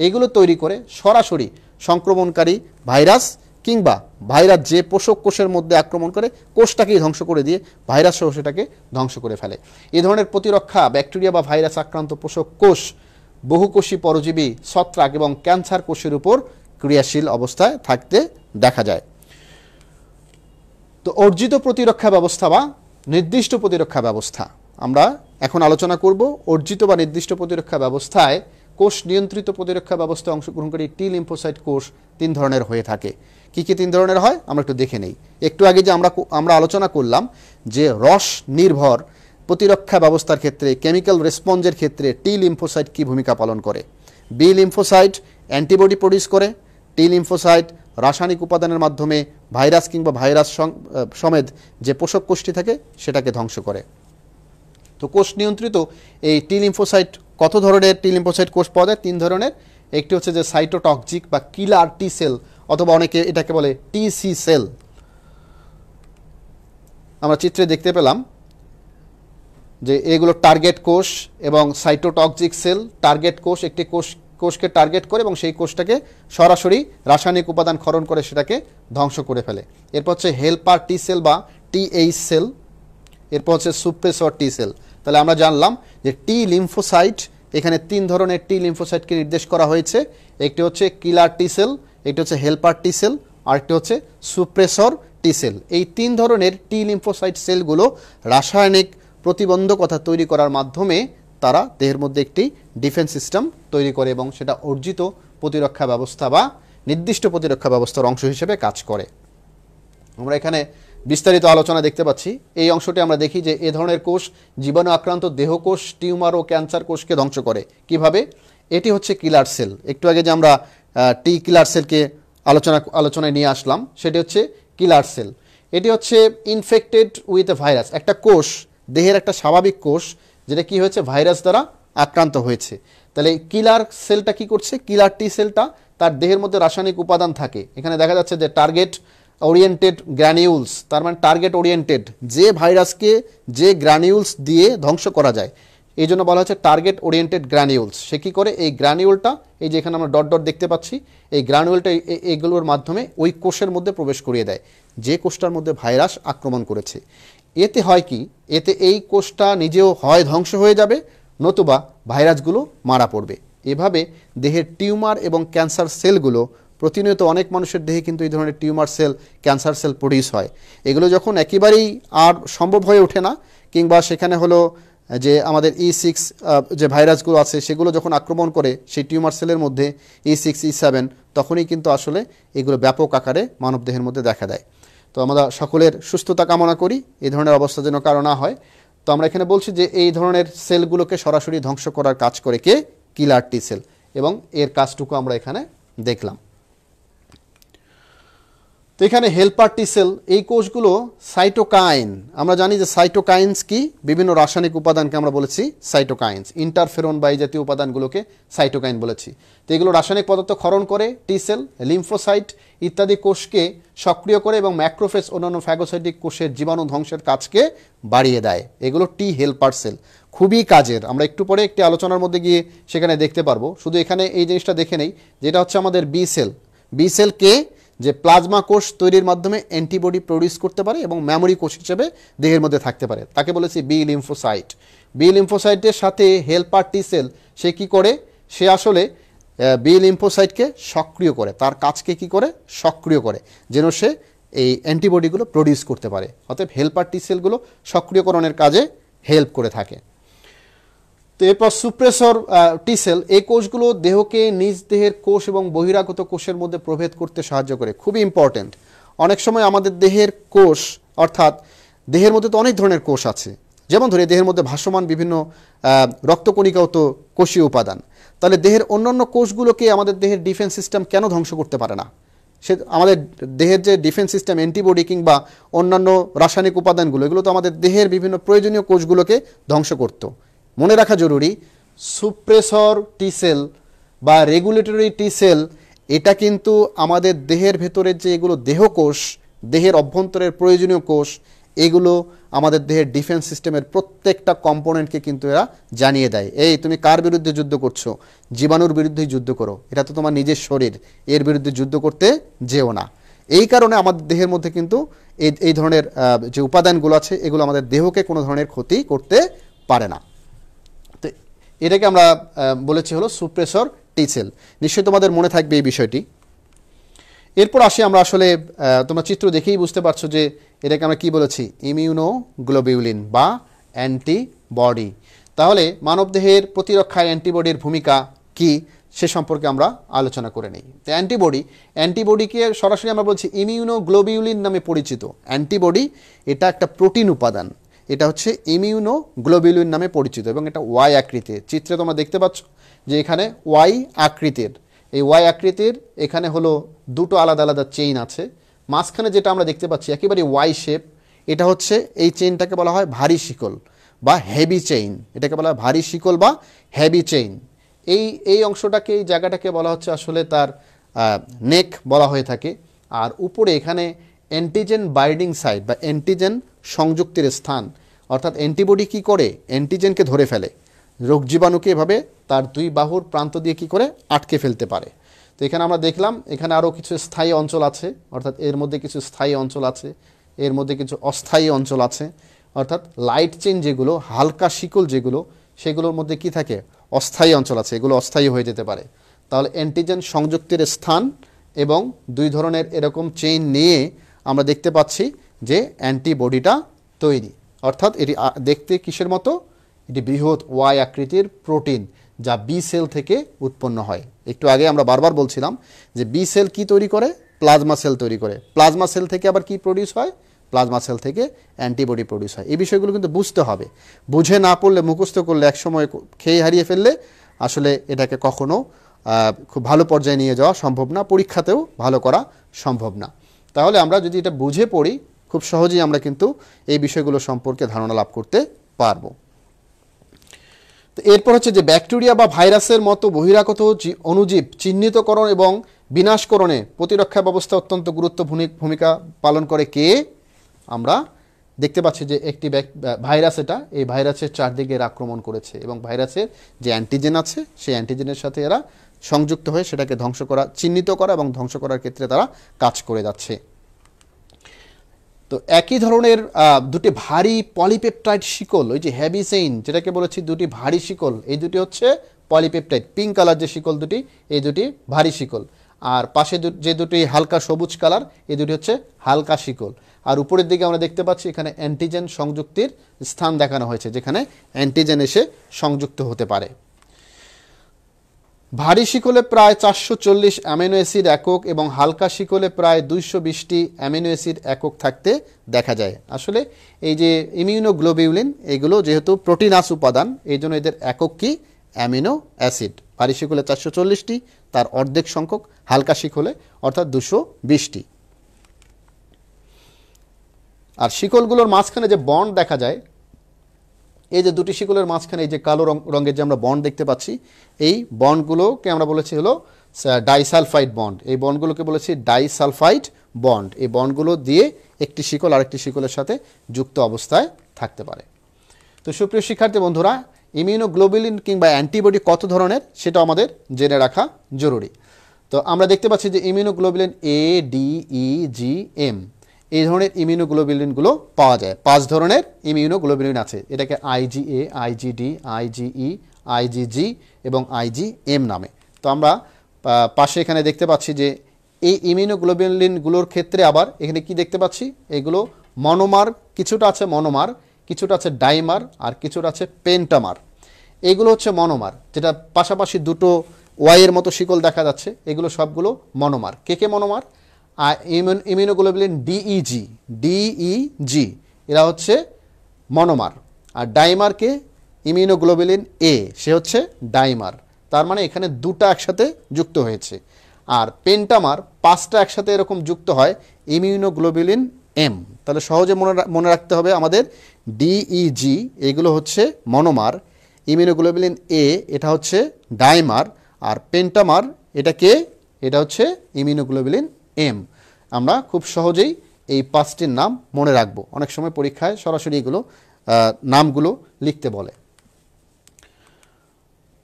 এইগুলো তৈরি করে সরাসরি সংক্রমণকারী ভাইরাস কিংবা ভাইরাস যে পোষক কোষের মধ্যে আক্রমণ করে কোষটাকেই ধ্বংস করে দিয়ে ভাইরাস সহ সেটাকে ধ্বংস করে ফেলে। এই ধরনের প্রতিরক্ষা ব্যাকটেরিয়া বা ভাইরাস আক্রান্ত পোষক কোষ বহুকোষী পরজীবী, ছত্রাক এবং ক্যান্সার কোষের উপর ক্রিয়াশীল অবস্থায় থাকতে দেখা যায়। তো অর্জিত প্রতিরক্ষা ব্যবস্থা বা নির্দিষ্ট প্রতিরক্ষা ব্যবস্থা আমরা এখন আলোচনা করব। অর্জিত বা নির্দিষ্ট প্রতিরক্ষা ব্যবস্থায় কোষ নিয়ন্ত্রিত প্রতিরক্ষা ব্যবস্থায় অংশগ্রহণকারী টি লিম্ফোসাইট কোষ 3 ধরনের হয়ে থাকে। কি কি 3 ধরনের হয় আমরা একটু দেখে নেই। একটু আগে যে আমরা আলোচনা করলাম যে রস নির্ভর প্রতিরক্ষা ব্যবস্থার ক্ষেত্রে, কেমিক্যাল রেসপন্সের ক্ষেত্রে টি লিম্ফোসাইট কি ভূমিকা পালন করে। বি লিম্ফোসাইট অ্যান্টিবডি প্রডিউস করে, টি লিম্ফোসাইট রাসায়নিক উপাদানের মাধ্যমে ভাইরাস কিংবা ভাইরাস সমেত যে পোষক কোষটি থাকে সেটাকে ধ্বংস করে। তো কোষ নিয়ন্ত্রিত এই টি লিম্ফোসাইট, কত ধরনের টি লিম্ফোসাইট কোষ পাওয়া যায়? 3 ধরনের। একটি হচ্ছে যে সাইটোটক্সিক বা কিলার টি সেল, অথবা অনেকে এটাকে বলে টিসি সেল। আমরা চিত্রে দেখতে পেলাম যে এগুলো টার্গেট কোষ এবং সাইটোটক্সিক সেল। টার্গেট কোষ একটি কোষকে টার্গেট করে এবং সেই কোষটাকে সরাসরি রাসায়নিক উপাদান ক্ষরণ করে সেটাকে ধ্বংস করে ফেলে। এরপর হচ্ছে হেল্পার টি সেল বা টিএইচ সেল। এরপর হচ্ছে সুপ্রেসর টি সেল। তাহলে আমরা জানলাম যে টি লিম্ফোসাইট, এখানে 3 ধরনের টি লিম্ফোসাইটকে নির্দেশ করা হয়েছে। একটি হচ্ছে কিলার টি সেল, একটি হচ্ছে হেল্পার টি সেল, আর একটি হচ্ছে সুপ্রেসর টি সেল। এই 3 ধরনের টি লিম্ফোসাইট সেলগুলো রাসায়নিক প্রতিবন্ধকতা তৈরি করার মাধ্যমে তারা দেহের মধ্যে একটি ডিফেন্স সিস্টেম তৈরি করে এবং সেটা অর্জিত প্রতিরক্ষা ব্যবস্থা বা নির্দিষ্ট প্রতিরক্ষা ব্যবস্থার অংশ হিসেবে কাজ করে। আমরা এখানে বিস্তারিত আলোচনা দেখতে পাচ্ছি। এই অংশটি আমরা দেখি যে এ ধরনের কোষ জীবাণু আক্রান্ত দেহকোষ, টিউমার ও ক্যান্সার কোষকে ধ্বংস করে। কিভাবে? এটি হচ্ছে কিলার সেল। একটু আগে যে আমরা টি কিলার সেলকে আলোচনায় নিয়ে আসলাম সেটি হচ্ছে কিলার সেল। এটি হচ্ছে ইনফেক্টেড উইথ এ ভাইরাস, একটা কোষ, দেহের একটা স্বাভাবিক কোষ যেটা কি হয়েছে, ভাইরাস দ্বারা আক্রান্ত হয়েছে। তাহলে কিলার সেলটা কি করছে? কিলার টি সেলটা তার দেহের মধ্যে রাসায়নিক উপাদান থাকে। এখানে দেখা যাচ্ছে যে টার্গেট ওরিয়েন্টেড গ্র্যানিউলস, তার মানে টার্গেট ওরিয়েন্টেড, যে ভাইরাসকে যে গ্র্যানিউলস দিয়ে ধ্বংস করা যায় এই জন্য বলা হচ্ছে টার্গেট ওরিয়েন্টেড গ্র্যানিউলস। সে কী করে? এই গ্র্যানিউলটা, এই যে এখানে আমরা ডট ডট দেখতে পাচ্ছি, এই গ্র্যানিউলটা এগুলোর মাধ্যমে ওই কোষের মধ্যে প্রবেশ করিয়ে দেয় যে কোষটার মধ্যে ভাইরাস আক্রমণ করেছে। এতে হয় কি, এতে এই কোষটা নিজেও হয় ধ্বংস হয়ে যাবে, নতুবা ভাইরাসগুলো মারা পড়বে। এভাবে দেহের টিউমার এবং ক্যান্সার সেলগুলো প্রতিনিয়ত, অনেক মানুষের দেহে কিন্তু এই ধরনের tumour cell, cancer cell produce হয়। এগুলো যখন একেবারেই আর সম্ভব হয়ে ওঠে না, কিংবা সেখানে হলো যে আমাদের E6 যে ভাইরাসগুলো আছে সেগুলো যখন আক্রমণ করে সেই টিউমার সেলের মধ্যে E6, E7, তখনই কিন্তু আসলে এগুলো ব্যাপক আকারে মানবদেহের মধ্যে দেখা দেয়। তো আমরা সকলের সুস্থতা কামনা করি, এই ধরনের অবস্থা যেন কারো না হয়। তো আমরা এখানে বলছি যে এই ধরনের সেলগুলোকে সরাসরি ধ্বংস করার কাজ করে কে? কিলার টি সেল, এবং এর কাজটুকু আমরা এখানে দেখলাম। তো এখানে হেল্পার টি সেল, এই কোষগুলো সাইটোকাইন, আমরা জানি যে সাইটোকাইন্স কি, বিভিন্ন রাসায়নিক উপাদানকে আমরা বলেছি সাইটোকাইন্স, ইন্টারফেরন বা এই জাতীয় উপাদানগুলোকে সাইটোকাইন বলেছি। তো এগুলো রাসায়নিক পদার্থ ক্ষরণ করে টি সেল, লিম্ফোসাইট ইত্যাদি কোষকে সক্রিয় করে এবং ম্যাক্রোফেজ অন্যান্য ফ্যাগোসাইটিক কোষের জীবাণু ধ্বংসের কাজকে বাড়িয়ে দেয়। এগুলো টি হেল্পার সেল, খুবই কাজের। আমরা একটু পরে একটি আলোচনার মধ্যে গিয়ে সেখানে দেখতে পারবো। শুধু এখানে এই জিনিসটা দেখে নেই, যেটা হচ্ছে আমাদের বি সেল। বি সেলকে যে প্লাজমা কোষ তৈরির মাধ্যমে অ্যান্টিবডি প্রডিউস করতে পারে এবং মেমোরি কোষ হিসেবে দেহের মধ্যে থাকতে পারে, তাকে বলেছি বি লিম্ফোসাইট। বি লিম্ফোসাইটের সাথে হেল্পার টি সেল সে কী করে, সে আসলে বি লিম্ফোসাইটকে সক্রিয় করে, তার কাজকে কি করে, সক্রিয় করে, যেন সে এই অ্যান্টিবডিগুলো প্রডিউস করতে পারে। অতএব হেল্পার টি সেলগুলো সক্রিয়করণের কাজে হেল্প করে থাকে। তো এরপর সুপ্রেসর টি সেল, এই কোষগুলো দেহকে নিজ দেহের কোষ এবং বহিরাগত কোষের মধ্যে প্রভেদ করতে সাহায্য করে, খুবই ইম্পর্টেন্ট। অনেক সময় আমাদের দেহের কোষ, অর্থাৎ দেহের মধ্যে তো অনেক ধরনের কোষ আছে, যেমন ধরে দেহের মধ্যে ভাসমান বিভিন্ন রক্তকণিকাও তো কোষীয় উপাদান। তাহলে দেহের অন্যান্য কোষগুলোকে আমাদের দেহের ডিফেন্স সিস্টেম কেন ধ্বংস করতে পারে না? সে আমাদের দেহের যে ডিফেন্স সিস্টেম, অ্যান্টিবডি কিংবা অন্যান্য রাসায়নিক উপাদানগুলো, এগুলো তো আমাদের দেহের বিভিন্ন প্রয়োজনীয় কোষগুলোকে ধ্বংস করতো। মনে রাখা জরুরি, সুপ্রেসর টি সেল বা রেগুলেটরি টি সেল, এটা কিন্তু আমাদের দেহের ভেতরের যে এগুলো দেহকোষ, দেহের অভ্যন্তরের প্রয়োজনীয় কোষ, এগুলো আমাদের দেহের ডিফেন্স সিস্টেমের প্রত্যেকটা কম্পোনেন্টকে কিন্তু এরা জানিয়ে দেয়, এই তুমি কার বিরুদ্ধে যুদ্ধ করছো, জীবাণুর বিরুদ্ধেই যুদ্ধ করো, এটা তো তোমার নিজের শরীর, এর বিরুদ্ধে যুদ্ধ করতে যেও না। এই কারণে আমাদের দেহের মধ্যে কিন্তু এই ধরনের যে উপাদানগুলো আছে, এগুলো আমাদের দেহকে কোনো ধরনের ক্ষতি করতে পারে না। তো এটাকে আমরা বলেছি হলো সুপ্রেসর টি সেল। নিশ্চয়ই তোমাদের মনে থাকবে এই বিষয়টি। এরপর আসি আমরা, আসলে তোমরা চিত্র দেখেই বুঝতে পারছো যে এটাকে আমরা কি বলেছি, ইমিউনোগ্লোবিউলিন বা অ্যান্টিবডি। তাহলে মানবদেহের প্রতিরক্ষায় অ্যান্টিবডির ভূমিকা কি সে সম্পর্কে আমরা আলোচনা করে নিই। তো অ্যান্টিবডিকে সরাসরি আমরা বলছি ইমিউনোগ্লোবিউলিন নামে পরিচিত। অ্যান্টিবডি এটা একটা প্রোটিন উপাদান, এটা হচ্ছে ইমিউনোগ্লোবিউলিন নামে পরিচিত এবং এটা ওয়াই আকৃতির। চিত্রে তোমরা দেখতে পাচ্ছ যে এখানে ওয়াই আকৃতির, এই ওয়াই আকৃতির এখানে হলো দুটো আলাদা আলাদা চেইন আছে। মাঝখানে যেটা আমরা দেখতে পাচ্ছি একেবারে ওয়াই শেপ, এটা হচ্ছে এই চেইনটাকে বলা হয় ভারী শিকল বা হেভি চেইন, এটাকে বলা হয় ভারী শিকল বা হেভি চেইন। এই অংশটাকে, এই জায়গাটাকে বলা হচ্ছে আসলে তার নেক বলা হয়ে থাকে। আর উপরে এখানে অ্যান্টিজেন বাইন্ডিং সাইট বা অ্যান্টিজেন সংযুক্তির স্থান, অর্থাৎ অ্যান্টিবডি কি করে, অ্যান্টিজেনকে ধরে ফেলে, রোগ জীবাণুকে এভাবে তার দুই বাহুর প্রান্ত দিয়ে কি করে আটকে ফেলতে পারে। তো এখানে আমরা দেখলাম এখানে আরও কিছু স্থায়ী অঞ্চল আছে, অর্থাৎ এর মধ্যে কিছু স্থায়ী অঞ্চল আছে, এর মধ্যে কিছু অস্থায়ী অঞ্চল আছে, অর্থাৎ লাইট চেইন যেগুলো, হালকা শিকল যেগুলো, সেগুলোর মধ্যে কি থাকে, অস্থায়ী অঞ্চল আছে, এগুলো অস্থায়ী হয়ে যেতে পারে। তাহলে অ্যান্টিজেন সংযুক্তির স্থান এবং দুই ধরনের এরকম চেইন নিয়ে আমরা দেখতে পাচ্ছি যে অ্যান্টিবডিটা তৈরি। অর্থাৎ এটি দেখতে কিসের মতো, এটি বৃহৎ ওয়াই আকৃতির প্রোটিন যা বি সেল থেকে উৎপন্ন হয়। একটু আগে আমরা বারবার বলছিলাম যে বি সেল কি তৈরি করে, প্লাজমা সেল তৈরি করে। প্লাজমা সেল থেকে আবার কি প্রডিউস হয়, প্লাজমা সেল থেকে অ্যান্টিবডি প্রডিউস হয়। এই বিষয়গুলো কিন্তু বুঝতে হবে, বুঝে না পড়লে, মুখস্থ করলে, একসময় খেয়ে হারিয়ে ফেললে আসলে এটাকে কখনো খুব ভালো পর্যায়ে নিয়ে যাওয়া সম্ভব না, পরীক্ষাতেও ভালো করা সম্ভব না। তাহলে আমরা যদি এটা বুঝে পড়ি, খুব সহজেই আমরা কিন্তু এই বিষয়গুলো সম্পর্কে ধারণা লাভ করতে পারবো। তো এরপর হচ্ছে যে ব্যাকটেরিয়া বা ভাইরাসের মতো বহিরাগত অণুজীব চিহ্নিতকরণ এবং বিনাশকরণে প্রতিরক্ষা ব্যবস্থা অত্যন্ত গুরুত্বপূর্ণ ভূমিকা পালন করে কে, আমরা দেখতে পাচ্ছি যে একটি ভাইরাস, এটা এই ভাইরাসের চারদিকে এরা আক্রমণ করেছে এবং ভাইরাসের যে অ্যান্টিজেন আছে সেই অ্যান্টিজেনের সাথে এরা সংযুক্ত হয়ে সেটাকে ধ্বংস করা, চিহ্নিত করা এবং ধ্বংস করার ক্ষেত্রে তারা কাজ করে যাচ্ছে। তো একই ধরনের দুটি ভারী পলিপেপটাইড শিকল, ওই যে হেভি চেইন যেটাকে বলেছি, দুটি ভারী শিকল, এই দুটি হচ্ছে পলিপেপটাইড, পিঙ্ক কালার যে শিকল দুটি, এই দুটি ভারী শিকল। আর পাশে যে দুটি হালকা সবুজ কালার, এই দুটি হচ্ছে হালকা শিকল। আর উপরের দিকে আমরা দেখতে পাচ্ছি এখানে অ্যান্টিজেন সংযুক্তির স্থান দেখানো হয়েছে, যেখানে অ্যান্টিজেন এসে সংযুক্ত হতে পারে। ভারী শিকলে প্রায় 440 অ্যামিনো অ্যাসিড একক এবং হালকা শিকলে প্রায় 220টি অ্যামিনো অ্যাসিড একক থাকতে দেখা যায়। আসলে এই যে ইমিউনোগ্লোবিউলিন, এগুলো যেহেতু প্রোটিনাস উপাদান, এই জন্য এদের একক কি, অ্যামিনো অ্যাসিড। ভারী শিকলে 440টি, তার অর্ধেক সংখ্যক হালকা শিকলে অর্থাৎ 220টি। আর শিকলগুলোর মাঝখানে যে বন্ড দেখা যায়, এই যে দুটি শিকলের মাঝখানে এই যে কালো রঙের যে আমরা বন্ড দেখতে পাচ্ছি, এই বন্ডগুলোকে আমরা বলেছি হলো ডাইসালফাইড বন্ড। এই বন্ডগুলোকে বলেছি ডাইসালফাইড বন্ড। এই বন্ডগুলো দিয়ে একটি শিকল আরেকটি শিকলের সাথে যুক্ত অবস্থায় থাকতে পারে। তো সুপ্রিয় শিক্ষার্থী বন্ধুরা, ইমিউনোগ্লোবুলিন কিংবা অ্যান্টিবডি কত ধরনের সেটা আমাদের জেনে রাখা জরুরি। তো আমরা দেখতে পাচ্ছি যে immunoglobulin A, D, E, G, M, এই ধরনের ইমিউনোগ্লোবুলিনগুলো পাওয়া যায়। 5 ধরনের ইমিউনোগ্লোবুলিন আছে। এটাকে আইজিএ, আইজিডি, আইজিই, আইজিজি এবং আইজিএম নামে। তো আমরা পাশে এখানে দেখতে পাচ্ছি যে এই ইমিউনোগ্লোবুলিনগুলোর ক্ষেত্রে আবার এখানে কি দেখতে পাচ্ছি, এগুলো মনোমার, কিছুটা আছে মনোমার, কিছুটা আছে ডাইমার, আর কিছুটা আছে পেন্টামার। এগুলো হচ্ছে মনোমার, যেটা পাশাপাশি দুটো ওয়াইয়ের মতো শিকল দেখা যাচ্ছে, এগুলো সবগুলো মনোমার। কে মনোমার? ইমিউনোগ্লোবুলিন ডিইজি, ডিইজি এরা হচ্ছে মনোমার। আর ডাইমারকে ইমিউনোগ্লোবুলিন এ, সে হচ্ছে ডাইমার। তার মানে এখানে দুটো একসাথে যুক্ত হয়েছে। আর পেন্টামার 5টা একসাথে এরকম যুক্ত হয় ইমিউনোগ্লোবুলিন এম। তাহলে সহজে মনে রাখতে হবে আমাদের ডিইজি এগুলো হচ্ছে মনোমার, ইমিউনোগ্লোবুলিন এ এটা হচ্ছে ডাইমার, আর পেন্টামার এটা কে? এটা হচ্ছে ইমিউনোগ্লোবুলিন এম। আমরা খুব সহজেই এই 5টির নাম মনে রাখবো। অনেক সময় পরীক্ষায় সরাসরি এগুলো নামগুলো লিখতে বলে।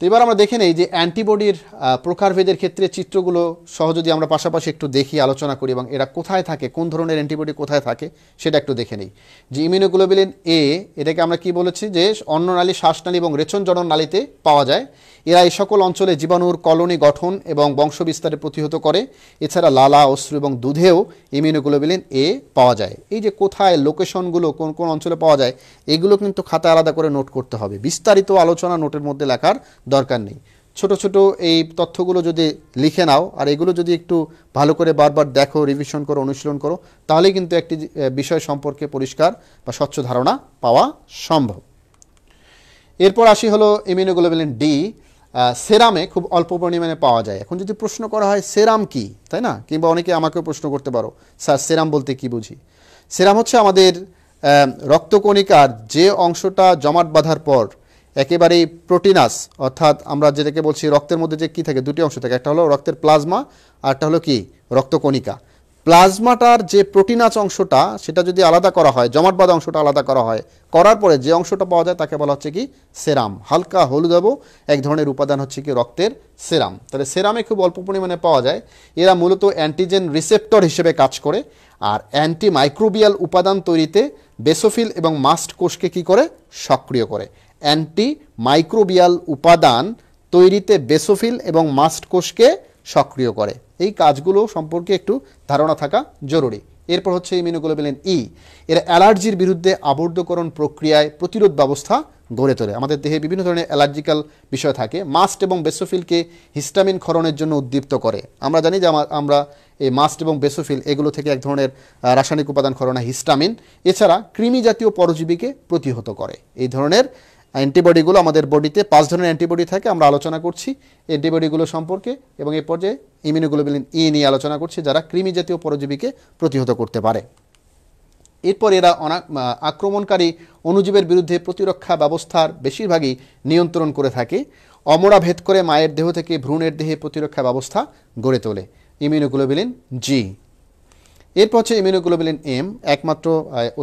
তো এবার আমরা দেখে নেই যে অ্যান্টিবডির প্রকারভেদের ক্ষেত্রে চিত্রগুলো সহ যদি আমরা পাশাপাশি একটু দেখি, আলোচনা করি এবং এরা কোথায় থাকে, কোন ধরনের অ্যান্টিবডি কোথায় থাকে সেটা একটু দেখে নেই। যে ইমিউনোগ্লোবুলিন এ, এটাকে আমরা কি বলেছি যে অন্ননালী, শ্বাসনালী এবং রেচনজনন নালীতে পাওয়া যায়। এরা এই সকল অঞ্চলে জীবাণুর কলোনি গঠন এবং বংশবিস্তারে প্রতিহত করে। এছাড়া লালা, অশ্রু এবং দুধেও ইমিউনোগ্লোবুলিন এ পাওয়া যায়। এই যে কোথায় লোকেশনগুলো, কোন কোন অঞ্চলে পাওয়া যায়, এগুলো কিন্তু খাতায় আলাদা করে নোট করতে হবে। বিস্তারিত আলোচনা নোটের মধ্যে লেখার দরকার নেই। ছোট ছোট এই তথ্যগুলো যদি লিখে নাও আর এগুলো যদি একটু ভালো করে বারবার দেখো, রিভিশন করো, অনুশীলন করো, তাহলেই কিন্তু একটি বিষয় সম্পর্কে পরিষ্কার বা স্বচ্ছ ধারণা পাওয়া সম্ভব। এরপর আসি হলো ইমিউনোগ্লোবুলিন ডি। সেরামে খুব অল্প পরিমাণে পাওয়া যায়। এখন যদি প্রশ্ন করা হয় সেরাম কি, তাই না? কিংবা অনেকে আমাকেও প্রশ্ন করতে পারো, স্যার সেরাম বলতে কি বুঝি? সেরাম হচ্ছে আমাদের রক্তকণিকার যে অংশটা জমাট বাঁধার পর একেবারেই প্রোটিনাস, অর্থাৎ আমরা যেটাকে বলছি রক্তের মধ্যে যে কী থাকে, দুটি অংশ থাকে, একটা হলো রক্তের প্লাজমা আর একটা হলো কি রক্তকণিকা। প্লাজমাটার যে প্রোটিনাস অংশটা, সেটা যদি আলাদা করা হয়, জমাট বাঁধা অংশটা আলাদা করা হয়, করার পরে যে অংশটা পাওয়া যায় তাকে বলা হচ্ছে কি সেরাম। হালকা হলুদাভ এক ধরনের উপাদান হচ্ছে কি রক্তের সেরাম। তাহলে সেরামে খুব অল্প পরিমাণে পাওয়া যায়। এরা মূলত অ্যান্টিজেন রিসেপ্টর হিসেবে কাজ করে আর অ্যান্টিমাইক্রোবিয়াল উপাদান তৈরিতে বেসোফিল এবং মাস্ট কোষকে কি করে? সক্রিয় করে। অ্যান্টিমাইক্রোবিয়াল উপাদান তৈরিতে বেসোফিল এবং মাস্ট কোষকে সক্রিয় করে। এই কাজগুলো সম্পর্কে একটু ধারণা থাকা জরুরি। এরপর হচ্ছে ইমিউনোগ্লোবুলিন ই। এরা অ্যালার্জির বিরুদ্ধে আবদ্ধকরণ প্রক্রিয়ায় প্রতিরোধ ব্যবস্থা গড়ে তোলে। আমাদের দেহে বিভিন্ন ধরনের অ্যালার্জিক্যাল বিষয় থাকে। মাস্ট এবং বেসোফিলকে হিস্টামিন ক্ষরণের জন্য উদ্দীপ্ত করে। আমরা জানি যে আমরা এই মাস্ট এবং বেসোফিল এগুলো থেকে এক ধরনের রাসায়নিক উপাদান ক্ষরণ হিস্টামিন। এছাড়া কৃমি জাতীয় পরজীবীকে প্রতিহত করে। এই ধরনের অ্যান্টিবডিগুলো আমাদের বডিতে 5 ধরনের অ্যান্টিবডি থাকে, আমরা আলোচনা করছি অ্যান্টিবডিগুলো সম্পর্কে এবং এই পর্যায়ে ইমিউনোগ্লোবুলিন ই নিয়ে আলোচনা করছি, যারা কৃমি জাতীয় পরজীবীকে প্রতিহত করতে পারে। এরপর এরা আক্রমণকারী অণুজীবের বিরুদ্ধে প্রতিরক্ষা ব্যবস্থার বেশিরভাগই নিয়ন্ত্রণ করে থাকে। অমরা ভেদ করে মায়ের দেহ থেকে ভ্রূণের দেহে প্রতিরক্ষা ব্যবস্থা গড়ে তোলে। ইমিউনোগ্লোবুলিন জি। এরপর হচ্ছে ইমিউনোগ্লোবুলিন এম। একমাত্র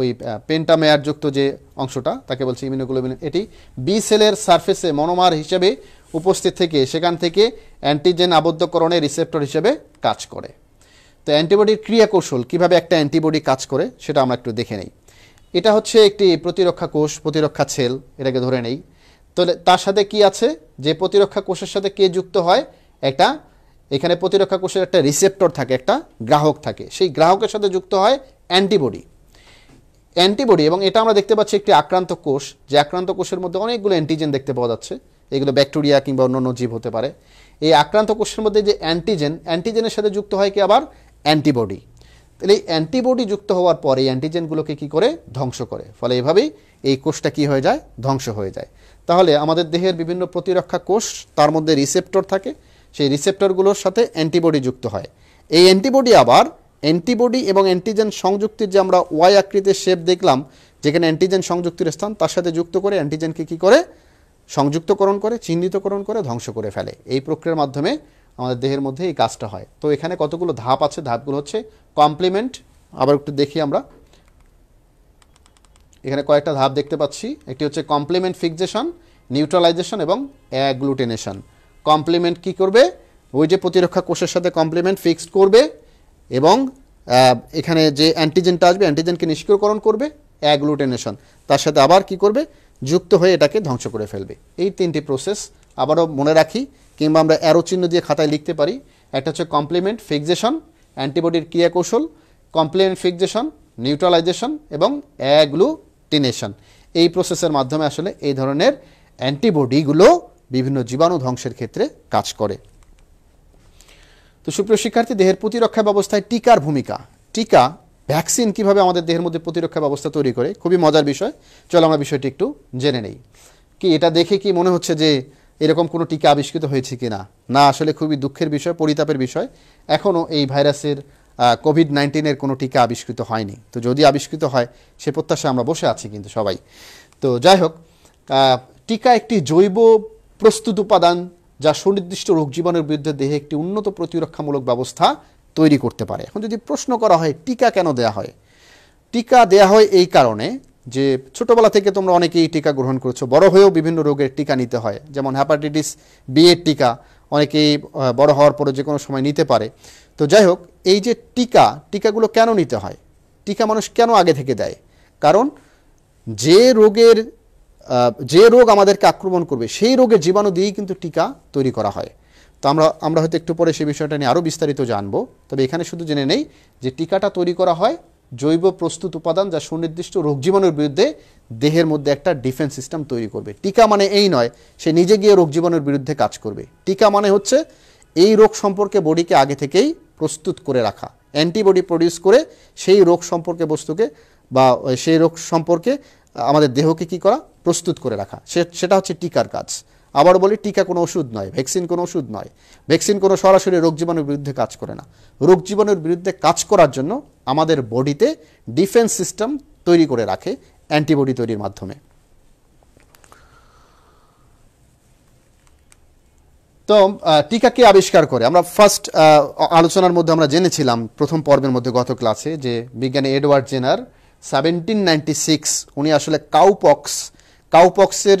ওই পেন্টামেয়ারযুক্ত যে অংশটা তাকে বলছে ইমিউনোগ্লোবুলিন। এটি বি সেলের সারফেসে মনোমার হিসেবে উপস্থিত থেকে সেখান থেকে অ্যান্টিজেন আবদ্ধকরণের রিসেপ্টর হিসেবে কাজ করে। তো অ্যান্টিবডির ক্রিয়া কৌশল, কীভাবে একটা অ্যান্টিবডি কাজ করে সেটা আমরা একটু দেখে নেই। এটা হচ্ছে একটি প্রতিরক্ষা কোষ, প্রতিরক্ষা সেল, এটাকে ধরে নেই। তো তার সাথে কি আছে, যে প্রতিরক্ষা কোষের সাথে কে যুক্ত হয়? একটা এখানে প্রতিরক্ষা কোষের একটা রিসেপ্টর থাকে, একটা গ্রাহক থাকে। সেই গ্রাহকের সাথে যুক্ত হয় অ্যান্টিবডি। এবং এটা আমরা দেখতে পাচ্ছি একটি আক্রান্ত কোষ, যে আক্রান্ত কোষের মধ্যে অনেকগুলো অ্যান্টিজেন দেখতে পাওয়া যাচ্ছে। এগুলো ব্যাকটেরিয়া কিংবা অন্যান্য জীব হতে পারে। এই আক্রান্ত কোষের মধ্যে যে অ্যান্টিজেনের সাথে যুক্ত হয় কি আবার অ্যান্টিবডি। তাহলে এই অ্যান্টিবডি যুক্ত হওয়ার পর এই অ্যান্টিজেনগুলোকে কি করে? ধ্বংস করে। ফলে এভাবেই এই কোষটা কি হয়ে যায়? ধ্বংস হয়ে যায়। তাহলে আমাদের দেহের বিভিন্ন প্রতিরক্ষা কোষ, তার মধ্যে রিসেপ্টর থাকে, সেই রিসেপ্টরগুলোর সাথে অ্যান্টিবডি যুক্ত হয়। এই অ্যান্টিবডি আবার অ্যান্টিবডি এবং অ্যান্টিজেন সংযুক্তির যে আমরা ওয়াই আকৃতির শেপ দেখলাম, যেখানে অ্যান্টিজেন সংযুক্তির স্থান, তার সাথে যুক্ত করে অ্যান্টিজেনকে কী করে সংযুক্তকরণ করে, চিহ্নিতকরণ করে, ধ্বংস করে ফেলে। এই প্রক্রিয়ার মাধ্যমে আমাদের দেহের মধ্যে এই কাজটা হয়। তো এখানে কতগুলো ধাপ আছে, ধাপগুলো হচ্ছে কমপ্লিমেন্ট। আবার একটু দেখি আমরা, এখানে কয়েকটা ধাপ দেখতে পাচ্ছি। একটি হচ্ছে কমপ্লিমেন্ট ফিক্সেশন, নিউট্রালাইজেশন এবং অ্যাগ্লুটিনেশন। কমপ্লিমেন্ট কি করবে, ওই যে প্রতিরক্ষা কোষের সাথে কমপ্লিমেন্ট ফিক্সড করবে এবং এখানে যে অ্যান্টিজেনটা আসবে অ্যান্টিজেনকে নিষ্ক্রিয়করণ করবে। অ্যাগ্লুটিনেশন, তার সাথে আবার কি করবে, যুক্ত হয়ে এটাকে ধ্বংস করে ফেলবে। এই তিনটি প্রসেস আবারও মনে রাখি, কিংবা আমরা অ্যারো চিহ্ন দিয়ে খাতায় লিখতে পারি। একটা হচ্ছে কমপ্লিমেন্ট ফিক্সেশন, অ্যান্টিবডির ক্রিয়া কৌশল, কমপ্লিমেন্ট ফিক্সেশন, নিউট্রালাইজেশন এবং অ্যাগ্লুটিনেশন। এই প্রসেসের মাধ্যমে আসলে এই ধরনের অ্যান্টিবডিগুলো বিভিন্ন জীবাণু ধ্বংসের ক্ষেত্রে কাজ করে। তো সুপ্রিয় শিক্ষার্থী, দেহের প্রতিরক্ষা ব্যবস্থায় টিকার ভূমিকা, টিকা ভ্যাকসিন কিভাবে আমাদের দেহের মধ্যে প্রতিরক্ষা ব্যবস্থা তৈরি করে, খুবই মজার বিষয়। চলো আমরা বিষয়টি একটু জেনে নেই। কি এটা দেখে কি মনে হচ্ছে যে এরকম কোনো টিকা আবিষ্কৃত হয়েছে কি না? না, আসলে খুবই দুঃখের বিষয়, পরিতাপের বিষয়, এখনও এই ভাইরাসের কোভিড-19-এর কোনো টিকা আবিষ্কৃত হয়নি। তো যদি আবিষ্কৃত হয় সে প্রত্যাশা আমরা বসে আছি কিন্তু সবাই। তো যাই হোক, টিকা একটি জৈব প্রস্তুত উপাদান যা সুনির্দিষ্ট রোগ জীবাণুর বিরুদ্ধে দেহে একটি উন্নত প্রতিরক্ষামূলক ব্যবস্থা তৈরি করতে পারে। এখন যদি প্রশ্ন করা হয় টিকা কেন দেয়া হয়, টিকা দেয়া হয় এই কারণে যে ছোটোবেলা থেকে তোমরা অনেকেই টিকা গ্রহণ করেছো, বড় হয়েও বিভিন্ন রোগের টিকা নিতে হয়। যেমন হ্যাপাটাইটিস বি এর টিকা অনেকেই বড় হওয়ার পরে যে কোনো সময় নিতে পারে। তো যাই হোক, এই যে টিকাগুলো কেন নিতে হয়, টিকা মানুষ কেন আগে থেকে দেয়? কারণ যে রোগ আমাদেরকে আক্রমণ করবে সেই রোগের জীবাণু দিয়েই কিন্তু টিকা তৈরি করা হয়। তো আমরা হয়তো একটু পরে সেই বিষয়টা নিয়ে আরও বিস্তারিত জানবো। তবে এখানে শুধু জেনে নেই যে টিকাটা তৈরি করা হয় জৈব প্রস্তুত উপাদান যা সুনির্দিষ্ট রোগ জীবাণুর বিরুদ্ধে দেহের মধ্যে একটা ডিফেন্স সিস্টেম তৈরি করবে। টিকা মানে এই নয় সে নিজে গিয়ে রোগ জীবাণুর বিরুদ্ধে কাজ করবে। টিকা মানে হচ্ছে এই রোগ সম্পর্কে বডিকে আগে থেকেই প্রস্তুত করে রাখা, অ্যান্টিবডি প্রডিউস করে সেই রোগ সম্পর্কে বস্তুকে বা সেই রোগ সম্পর্কে আমাদের দেহকে কি করা, প্রস্তুত করে রাখা। সেটা হচ্ছে টিকার কাজ। আবার বলি, টিকা কোনো ওষুধ নয়, ভ্যাকসিন কোনো ওষুধ নয়। ভ্যাকসিন কোনো সরাসরি রোগ জীবাণুর বিরুদ্ধে কাজ করে না। রোগ জীবাণুর বিরুদ্ধে কাজ করার জন্য আমাদের বডিতে ডিফেন্স সিস্টেম তৈরি করে রাখে অ্যান্টিবডি তৈরির মাধ্যমে। তো টিকা কে আবিষ্কার করে, আমরা ফার্স্ট আলোচনার মধ্যে আমরা জেনেছিলাম প্রথম পর্বের মধ্যে গত ক্লাসে যে বিজ্ঞানী এডওয়ার্ড জেনার 1796 উনি আসলে কাউপক্সের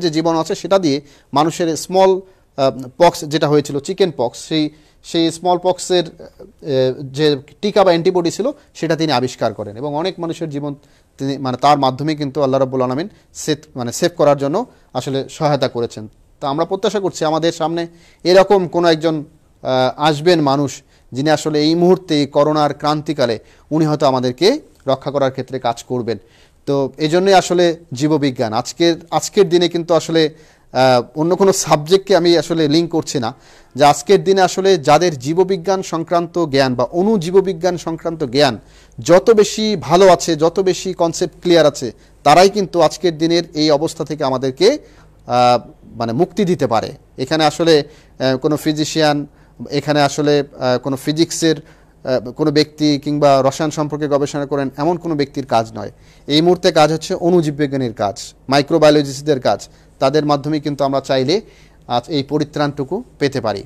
যে জীবাণু আছে সেটা দিয়ে মানুষের স্মল পক্স যেটা হয়েছিল চিকেন পক্স, সেই স্মল পক্সের যে টিকা বা অ্যান্টিবডি ছিল সেটা তিনি আবিষ্কার করেন এবং অনেক মানুষের জীবন তিনি তার মাধ্যমে কিন্তু আল্লাহ রাব্বুল আলামিন সেভ করার জন্য আসলে সহায়তা করেছেন। তো আমরা প্রত্যাশা করছি আমাদের সামনে এরকম কোনো একজন আসবেন মানুষ যিনি আসলে এই মুহূর্তে করোনার ক্রান্তিকালে উনি হয়তো আমাদেরকে রক্ষা করার ক্ষেত্রে কাজ করবেন। তো এই জন্যই আসলে জীববিজ্ঞান আজকের দিনে কিন্তু আসলে অন্য কোনো সাবজেক্টকে আমি আসলে লিঙ্ক করছি না, যে আজকের দিনে আসলে যাদের জীববিজ্ঞান সংক্রান্ত জ্ঞান বা অণুজীববিজ্ঞান সংক্রান্ত জ্ঞান যত বেশি ভালো আছে, যত বেশি কনসেপ্ট ক্লিয়ার আছে, তারাই কিন্তু আজকের দিনের এই অবস্থা থেকে আমাদেরকে মানে মুক্তি দিতে পারে। এখানে আসলে কোনো ফিজিশিয়ান, এখানে আসলে কোনো ফিজিক্সের কোনো ব্যক্তি কিংবা রসায়ন সম্পর্কে গবেষণা করেন এমন কোনো ব্যক্তির কাজ নয়। এই মুহূর্তে কাজ হচ্ছে অণুজীববিজ্ঞানীর কাজ, মাইক্রোবায়োলজিস্টদের কাজ। তাদের মাধ্যমে কিন্তু আমরা চাইলে আজ এই পরিত্রাণটুকু পেতে পারি।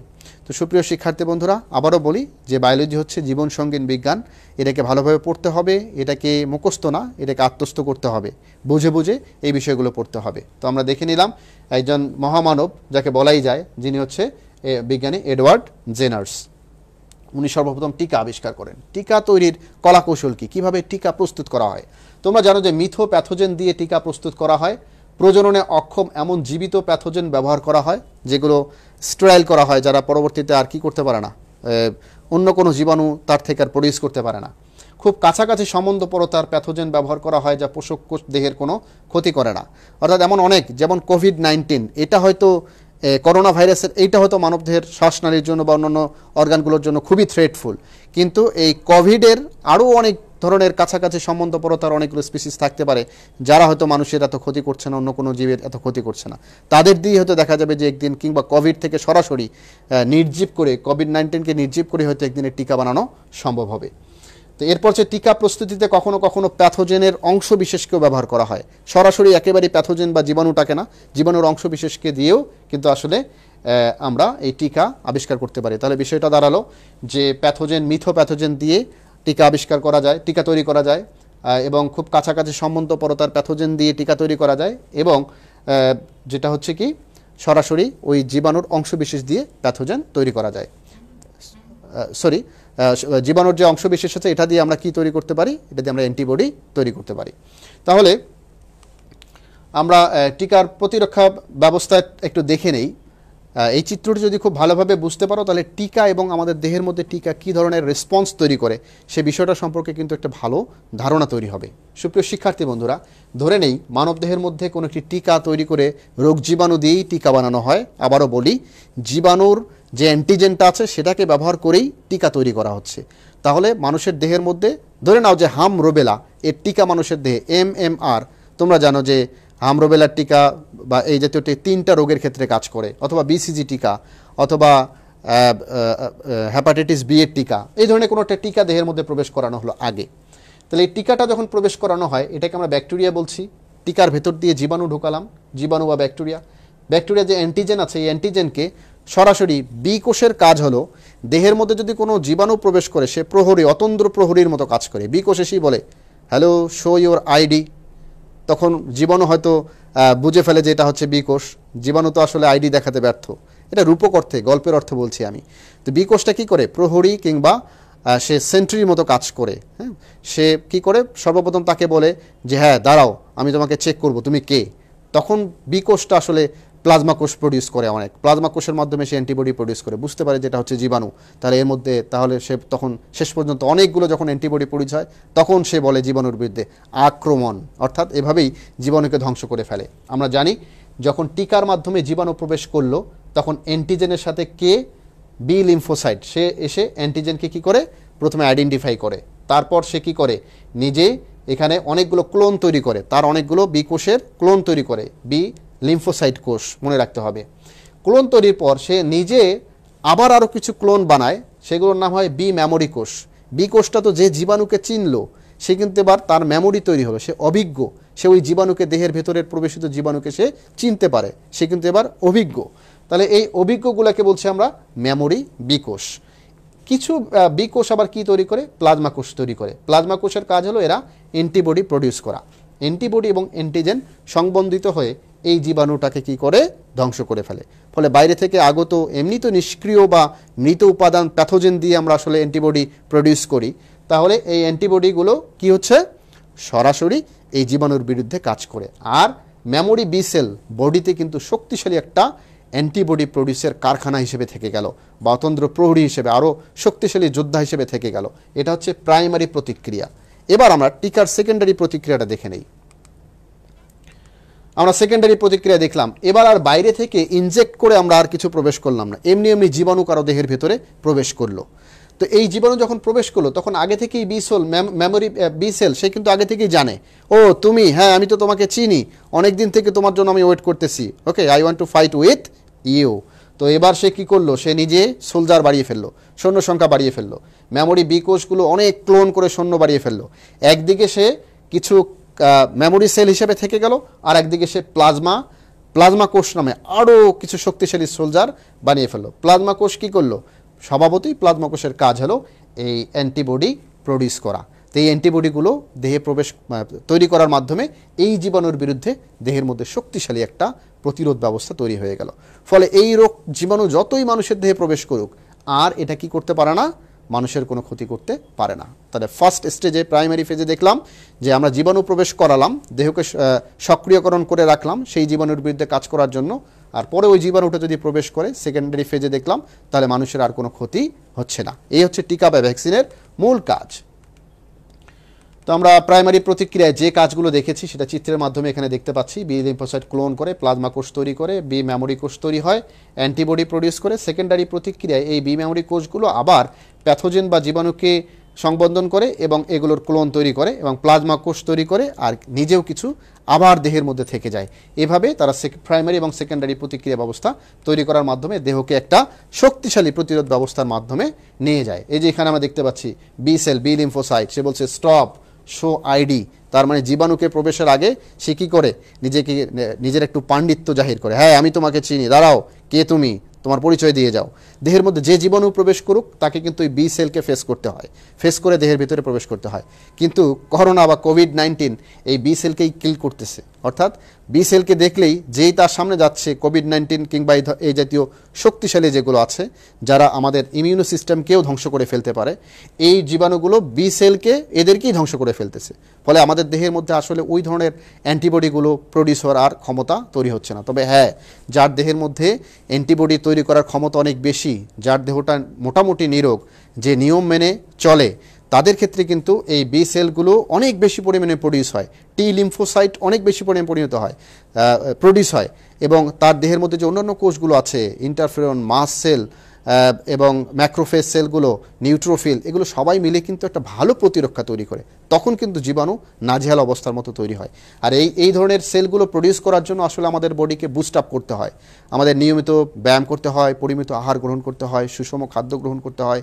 তো সুপ্রিয় শিক্ষার্থী বন্ধুরা, আবারও বলি যে বায়োলজি হচ্ছে জীবন সঙ্গীন বিজ্ঞান। এটাকে ভালোভাবে পড়তে হবে, এটাকে মুখস্থ না, এটাকে আত্মস্থ করতে হবে, বুঝে বুঝে এই বিষয়গুলো পড়তে হবে। তো আমরা দেখে নিলাম একজন মহামানব যাকে বলাই যায়, যিনি হচ্ছে বিজ্ঞানী এডওয়ার্ড জেনার্স। উনি সর্বপ্রথম টিকা আবিষ্কার করেন। টিকা তৈরির কলাকৌশল কি, কীভাবে টিকা প্রস্তুত করা হয়? তোমরা জানো যে মিথো প্যাথোজেন দিয়ে টিকা প্রস্তুত করা হয়। প্রজননে অক্ষম এমন জীবিত প্যাথোজেন ব্যবহার করা হয় যেগুলো স্টেরাইল করা হয়, যারা পরবর্তীতে আর কি করতে পারে না, অন্য কোনো জীবাণু তার থেকে আর প্রডিউস করতে পারে না। খুব কাছাকাছি সম্বন্ধপরতার প্যাথোজেন ব্যবহার করা হয় যা পোষক কোষ দেহের কোনো ক্ষতি করে না। অর্থাৎ এমন অনেক, যেমন কোভিড-19, এটা হয়তো করোনা ভাইরাসের এইটা হয়তো মানবদেহের শ্বাসনালীর জন্য বা অন্যান্য অর্গানগুলোর জন্য খুবই থ্রেটফুল, কিন্তু এই কোভিডের আরও অনেক ধরনের কাছাকাছি সম্বন্ধপরতার অনেকগুলো স্পিসিস থাকতে পারে, যারা হয়তো মানুষের এত ক্ষতি করছে না, অন্য কোনো জীবের এত ক্ষতি করছে না, তাদের দিয়ে হয়তো দেখা যাবে যে একদিন, কিংবা কোভিড থেকে সরাসরি নির্জীব করে, কোভিড-19কে নির্জীব করে হয়তো একদিনের টিকা বানানো সম্ভব হবে। তো এরপর যে টিকা প্রস্তুতিতে কখনো কখনো প্যাথোজেনের অংশ বিশেষকেও ব্যবহার করা হয়, সরাসরি একেবারেই প্যাথোজেন বা জীবাণুটাকে না, জীবাণুর অংশ বিশেষকে দিয়েও কিন্তু আসলে আমরা এই টিকা আবিষ্কার করতে পারি। তাহলে বিষয়টা দাঁড়ালো যে প্যাথোজেন, মিথোপ্যাথোজেন দিয়ে টিকা আবিষ্কার করা যায়, টিকা তৈরি করা যায়, এবং খুব কাছাকাছি সম্বন্ধপরতার প্যাথোজেন দিয়ে টিকা তৈরি করা যায়, এবং যেটা হচ্ছে কি সরাসরি ওই জীবাণুর অংশ বিশেষ দিয়ে প্যাথোজেন তৈরি করা যায়। জীবাণুর যে অংশ বিশেষ আছে এটা দিয়ে আমরা কি তৈরি করতে পারি? এটা দিয়ে আমরা অ্যান্টিবডি তৈরি করতে পারি। তাহলে আমরা টিকার প্রতিরক্ষা ব্যবস্থা একটু দেখে নেই। এই চিত্রটি যদি খুব ভালোভাবে বুঝতে পারো, তাহলে টিকা এবং আমাদের দেহের মধ্যে টিকা কী ধরনের রেসপন্স তৈরি করে সে বিষয়টা সম্পর্কে কিন্তু একটা ভালো ধারণা তৈরি হবে। সুপ্রিয় শিক্ষার্থী বন্ধুরা, ধরে নেই মানব দেহের মধ্যে কোনো একটি টিকা তৈরি করে রোগ জীবাণু দিয়েই টিকা বানানো হয়। আবারও বলি, জীবাণুর যে অ্যান্টিজেনটা আছে সেটাকে ব্যবহার করেই টিকা তৈরি করা হচ্ছে। তাহলে মানুষের দেহের মধ্যে ধরে নাও যে হাম রুবেলা এর টিকা মানুষের দেহে, MMR, তোমরা জানো যে হাম রুবেলার টিকা বা এই জাতীয় 3টা রোগের ক্ষেত্রে কাজ করে, অথবা BCG টিকা, অথবা হেপাটাইটিস বি এর টিকা, এই ধরনের কোনো একটা টিকা দেহের মধ্যে প্রবেশ করানো হলো আগে। তাহলে এই টিকাটা যখন প্রবেশ করানো হয়, এটাকে আমরা ব্যাকটেরিয়া বলছি। টিকার ভেতর দিয়ে জীবাণু ঢোকালাম, জীবাণু বা ব্যাকটেরিয়া যে অ্যান্টিজেন আছে, এই অ্যান্টিজেনকে সরাসরি বি কোষের কাজ হলো, দেহের মধ্যে যদি কোনো জীবাণু প্রবেশ করে সে প্রহরী, অতন্দ্র প্রহরীর মতো কাজ করে। বি কোষ এসেই বলে হ্যালো, শো ইউর আইডি। তখন জীবাণু হয়তো বুঝে ফেলে যে এটা হচ্ছে বি কোষ। জীবাণু তো আসলে আইডি দেখাতে ব্যর্থ, এটা রূপক অর্থে, গল্পের অর্থে বলছি আমি। তো বি কোষটা কী করে? প্রহরী কিংবা সে সেন্ট্রির মতো কাজ করে। হ্যাঁ, সে কি করে? সর্বপ্রথম তাকে বলে যে হ্যাঁ দাঁড়াও, আমি তোমাকে চেক করব, তুমি কে। তখন বি কোষটা আসলে প্লাজমা কোষ প্রডিউস করে, অনেক প্লাজমা কোষের মাধ্যমে সে অ্যান্টিবডি প্রডিউস করে, বুঝতে পারে যেটা হচ্ছে জীবাণু। তাহলে এর মধ্যে তাহলে সে তখন শেষ পর্যন্ত অনেকগুলো যখন অ্যান্টিবডি প্রডিউস হয়, তখন সে বলে জীবাণুর বিরুদ্ধে আক্রমণ, অর্থাৎ এভাবেই জীবাণুকে ধ্বংস করে ফেলে। আমরা জানি যখন টিকার মাধ্যমে জীবাণু প্রবেশ করলো, তখন অ্যান্টিজেনের সাথে কে? বি লিম্ফোসাইট, সে এসে অ্যান্টিজেনকে কী করে? প্রথমে আইডেন্টিফাই করে, তারপর সে কী করে? নিজে এখানে অনেকগুলো ক্লোন তৈরি করে, তার অনেকগুলো বি কোষের ক্লোন তৈরি করে, বি লিম্ফোসাইট কোষ, মনে রাখতে হবে। ক্লোন তৈরির পর সে নিজে আবার আরও কিছু ক্লোন বানায়, সেগুলোর নাম হয় বি মেমোরি কোষ। বি কোষটা তো যে জীবাণুকে চিনলো, সে কিন্তু এবার তার মেমোরি তৈরি হলো, সে অভিজ্ঞ, সে ওই জীবাণুকে, দেহের ভেতরের প্রবেশিত জীবাণুকে সে চিনতে পারে, সে কিন্তু এবার অভিজ্ঞ। তাহলে এই অভিজ্ঞগুলোকে বলছি আমরা মেমোরি বি কোষ। কিছু বি কোষ আবার কি তৈরি করে? প্লাজমা কোষ তৈরি করে। প্লাজমা কোষের কাজ হলো এরা অ্যান্টিবডি প্রডিউস করা। অ্যান্টিবডি এবং অ্যান্টিজেন সংবন্ধিত হয়ে এই জীবাণুটাকে কি করে? ধ্বংস করে ফেলে। ফলে বাইরে থেকে আগত এমনি তো নিষ্ক্রিয় বা মৃত উপাদান প্যাথোজেন দিয়ে আমরা আসলে অ্যান্টিবডি প্রডিউস করি। তাহলে এই অ্যান্টিবডিগুলো কি হচ্ছে? সরাসরি এই জীবাণুর বিরুদ্ধে কাজ করে। আর মেমোরি বি সেল বডিতে কিন্তু শক্তিশালী একটা অ্যান্টিবডি প্রডিউসের কারখানা হিসেবে থেকে গেল, বা অতন্দ্র প্রহরী হিসেবে, আরও শক্তিশালী যোদ্ধা হিসেবে থেকে গেল। এটা হচ্ছে প্রাইমারি প্রতিক্রিয়া। এবার আমরা টিকার সেকেন্ডারি প্রতিক্রিয়াটা দেখে নেই। আমরা সেকেন্ডারি প্রতিক্রিয়া দেখলাম। এবার আর বাইরে থেকে ইনজেক্ট করে আমরা আর কিছু প্রবেশ করলাম না, এমনি এমনি জীবাণু কারো দেহের ভেতরে প্রবেশ করলো। তো এই জীবাণু যখন প্রবেশ করলো, তখন আগে থেকেই মেমোরি বি সেল সে কিন্তু আগে থেকেই জানে, ও তুমি, হ্যাঁ আমি তো তোমাকে চিনি, অনেক দিন থেকে তোমার জন্য আমি ওয়েট করতেছি, okay I want to fight with you. তো এবার সে কি করলো? সে নিজে সোলজার বাড়িয়ে ফেললো, সৈন্য সংখ্যা বাড়িয়ে ফেললো, মেমোরি বি কোষগুলো অনেক ক্লোন করে সৈন্য বাড়িয়ে ফেললো। একদিকে সে কিছু মেমোরি সেল হিসেবে থেকে গেল, আর একদিকে সে প্লাজমা কোষ নামে আরও কিছু শক্তিশালী সোলজার বানিয়ে ফেললো। প্লাজমা কোষ কী করলো? স্বভাবতই প্লাজমা কোষের কাজ হলো এই অ্যান্টিবডি প্রডিউস করা। তো এই অ্যান্টিবডিগুলো দেহে তৈরি করার মাধ্যমে এই জীবাণুর বিরুদ্ধে দেহের মধ্যে শক্তিশালী একটা প্রতিরোধ ব্যবস্থা তৈরি হয়ে গেল। ফলে এই রোগ জীবাণু যতই মানুষের দেহে প্রবেশ করুক, আর এটা কি করতে পারে না? মানুষের কোনো ক্ষতি করতে পারে না। তাহলে ফার্স্ট স্টেজে, প্রাইমারি ফেজে দেখলাম যে আমরা জীবাণু প্রবেশ করালাম, দেহকে সক্রিয়করণ করে রাখলাম সেই জীবাণুর বিরুদ্ধে কাজ করার জন্য, আর পরে ওই জীবাণুটা যদি প্রবেশ করে সেকেন্ডারি ফেজে দেখলাম, তাহলে মানুষের আর কোনো ক্ষতি হচ্ছে না। এই হচ্ছে টিকা বা ভ্যাকসিনের মূল কাজ। তো আমরা প্রাইমারি প্রতিক্রিয়ায় যে কাজগুলো দেখেছি সেটা চিত্রের মাধ্যমে এখানে দেখতে পাচ্ছি। বি লিম্ফোসাইট ক্লোন করে, প্লাজমা কোষ তৈরি করে, বি মেমোরি কোষ তৈরি হয়, অ্যান্টিবডি প্রডিউস করে। সেকেন্ডারি প্রতিক্রিয়ায় এই বি মেমোরি কোষগুলো আবার প্যাথোজেন বা জীবাণুকে সংবন্ধন করে এবং এগুলোর ক্লোন তৈরি করে এবং প্লাজমা কোষ তৈরি করে আর নিজেও কিছু আবার দেহের মধ্যে থেকে যায়। এভাবে তারা প্রাইমারি এবং সেকেন্ডারি প্রতিক্রিয়া ব্যবস্থা তৈরি করার মাধ্যমে দেহকে একটা শক্তিশালী প্রতিরোধ ব্যবস্থার মাধ্যমে নিয়ে যায়। এই যে এখানে আমরা দেখতে পাচ্ছি বি সেল, বি লিম্ফোসাইট, সে বলছে স্টপ শো আইডি, তার মানে জীবাণুকে প্রবেশের আগে সে কী করে নিজের একটু পাণ্ডিত্য জাহির করে, হ্যাঁ আমি তোমাকে চিনি, দাঁড়াও কে তুমি, তোমার পরিচয় দিয়ে যাও। দেহের মধ্যে যে জীবাণু প্রবেশ করুক তাকে কিন্তু এই বি সেলকে ফেস করতে হয়, ফেস করে দেহের ভিতরে প্রবেশ করতে হয়। কিন্তু করোনা বা কোভিড-19 এই বি সেলকেই কিল করতেছে, অর্থাৎ বি সেলকে দেখলেই যেই তার সামনে যাচ্ছে কোভিড-19 কিংবা এই জাতীয় শক্তিশালী যেগুলো আছে যারা আমাদের ইমিউনো সিস্টেমকেও ধ্বংস করে ফেলতে পারে, এই জীবাণুগুলো বি সেলকে এদেরকেই ধ্বংস করে ফেলতেছে। ফলে আমাদের দেহের মধ্যে আসলে ওই ধরনের অ্যান্টিবডিগুলো প্রডিউস হওয়ার আর ক্ষমতা তৈরি হচ্ছে না। তবে হ্যাঁ, যার দেহের মধ্যে অ্যান্টিবডি তৈরি করার ক্ষমতা অনেক বেশি, যার দেহটা মোটামুটি নিরোগ, যে নিয়ম মেনে চলে, তাদের ক্ষেত্রে কিন্তু এই বি সেলগুলো অনেক বেশি পরিমাণে প্রডিউস হয়, টি লিম্ফোসাইট অনেক বেশি পরিমাণে প্রডিউস হয় এবং তার দেহের মধ্যে যে অন্যান্য কোষগুলো আছে, ইন্টারফেরন, মাস্ট সেল এবং ম্যাক্রোফেজ সেলগুলো, নিউট্রোফিল, এগুলো সবাই মিলে কিন্তু একটা ভালো প্রতিরক্ষা তৈরি করে। তখন কিন্তু জীবাণু নাজেহাল অবস্থার মতো তৈরি হয়। আর এই ধরনের সেলগুলো প্রডিউস করার জন্য আসলে আমাদের বডিকে বুস্ট আপ করতে হয়, আমাদের নিয়মিত ব্যায়াম করতে হয়, পরিমিত আহার গ্রহণ করতে হয়, সুষম খাদ্য গ্রহণ করতে হয়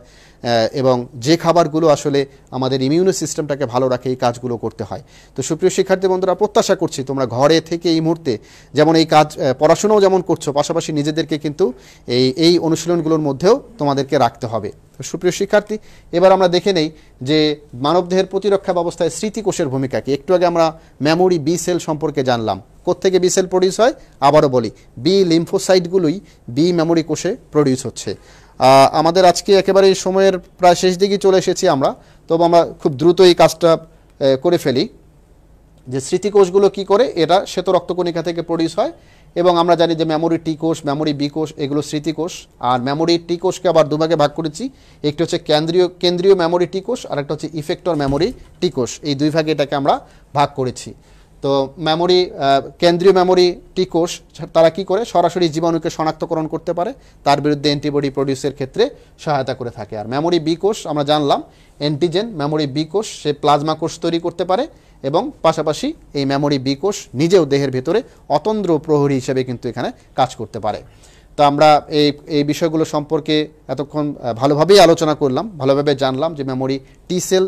এবং যে খাবারগুলো আসলে আমাদের ইমিউনো সিস্টেমটাকে ভালো রাখে এই কাজগুলো করতে হয়। তো সুপ্রিয় শিক্ষার্থী বন্ধুরা, প্রত্যাশা করছি তোমরা ঘরে থেকে এই মুহূর্তে যেমন এই কাজ পড়াশোনাও যেমন করছো, পাশাপাশি নিজেদেরকে কিন্তু এই অনুশীলনগুলোর মধ্যেও তোমাদেরকে রাখতে হবে। সুপ্রিয় শিক্ষার্থী, এবার আমরা দেখে নেই যে মানবদেহের প্রতিরক্ষা ব্যবস্থায় স্মৃতিকোষের ভূমিকা কি। একটু আগে আমরা মেমোরি বি সেল সম্পর্কে জানলাম। কোত্থেকে বি সেল প্রডিউস হয়? আবারও বলি, বি লিম্ফোসাইটগুলোই বি মেমোরি কোষে প্রডিউস হচ্ছে। আমাদের আজকে একেবারে সময়ের প্রায় শেষ দিকে চলে এসেছি আমরা, তবে আমরা খুব দ্রুত এই কাজটা করে ফেলি। যে স্মৃতিকোষগুলো কি করে, এটা শ্বেত রক্তকণিকা থেকে প্রডিউস হয় এবং আমরা জানি যে মেমোরি টি কোষ, মেমোরি বি কোষ, এগুলো স্মৃতিকোষ। আর মেমোরি টি কোষকে আবার দুভাগে ভাগ করেছি, একটি হচ্ছে কেন্দ্রীয় মেমোরি টি কোষ আর একটা হচ্ছে ইফেক্টর মেমোরি টি কোষ। এই দুই ভাগে এটাকে আমরা ভাগ করেছি। তো কেন্দ্রীয় মেমোরি টি কোষ তারা কি করে, সরাসরি জীবাণুকে শনাক্তকরণ করতে পারে, তার বিরুদ্ধে অ্যান্টিবডি প্রডিউসের ক্ষেত্রে সহায়তা করে থাকে। আর মেমোরি বি কোষ আমরা জানলাম অ্যান্টিজেন, মেমোরি বি কোষ সে প্লাজমা কোষ তৈরি করতে পারে এবং পাশাপাশি এই মেমোরি বি কোষ নিজেও দেহের ভেতরে অতন্দ্র প্রহরী হিসেবে কিন্তু এখানে কাজ করতে পারে। তো আমরা এই বিষয়গুলো সম্পর্কে এতক্ষণ ভালোভাবেই আলোচনা করলাম, ভালোভাবে জানলাম যে মেমোরি টি সেল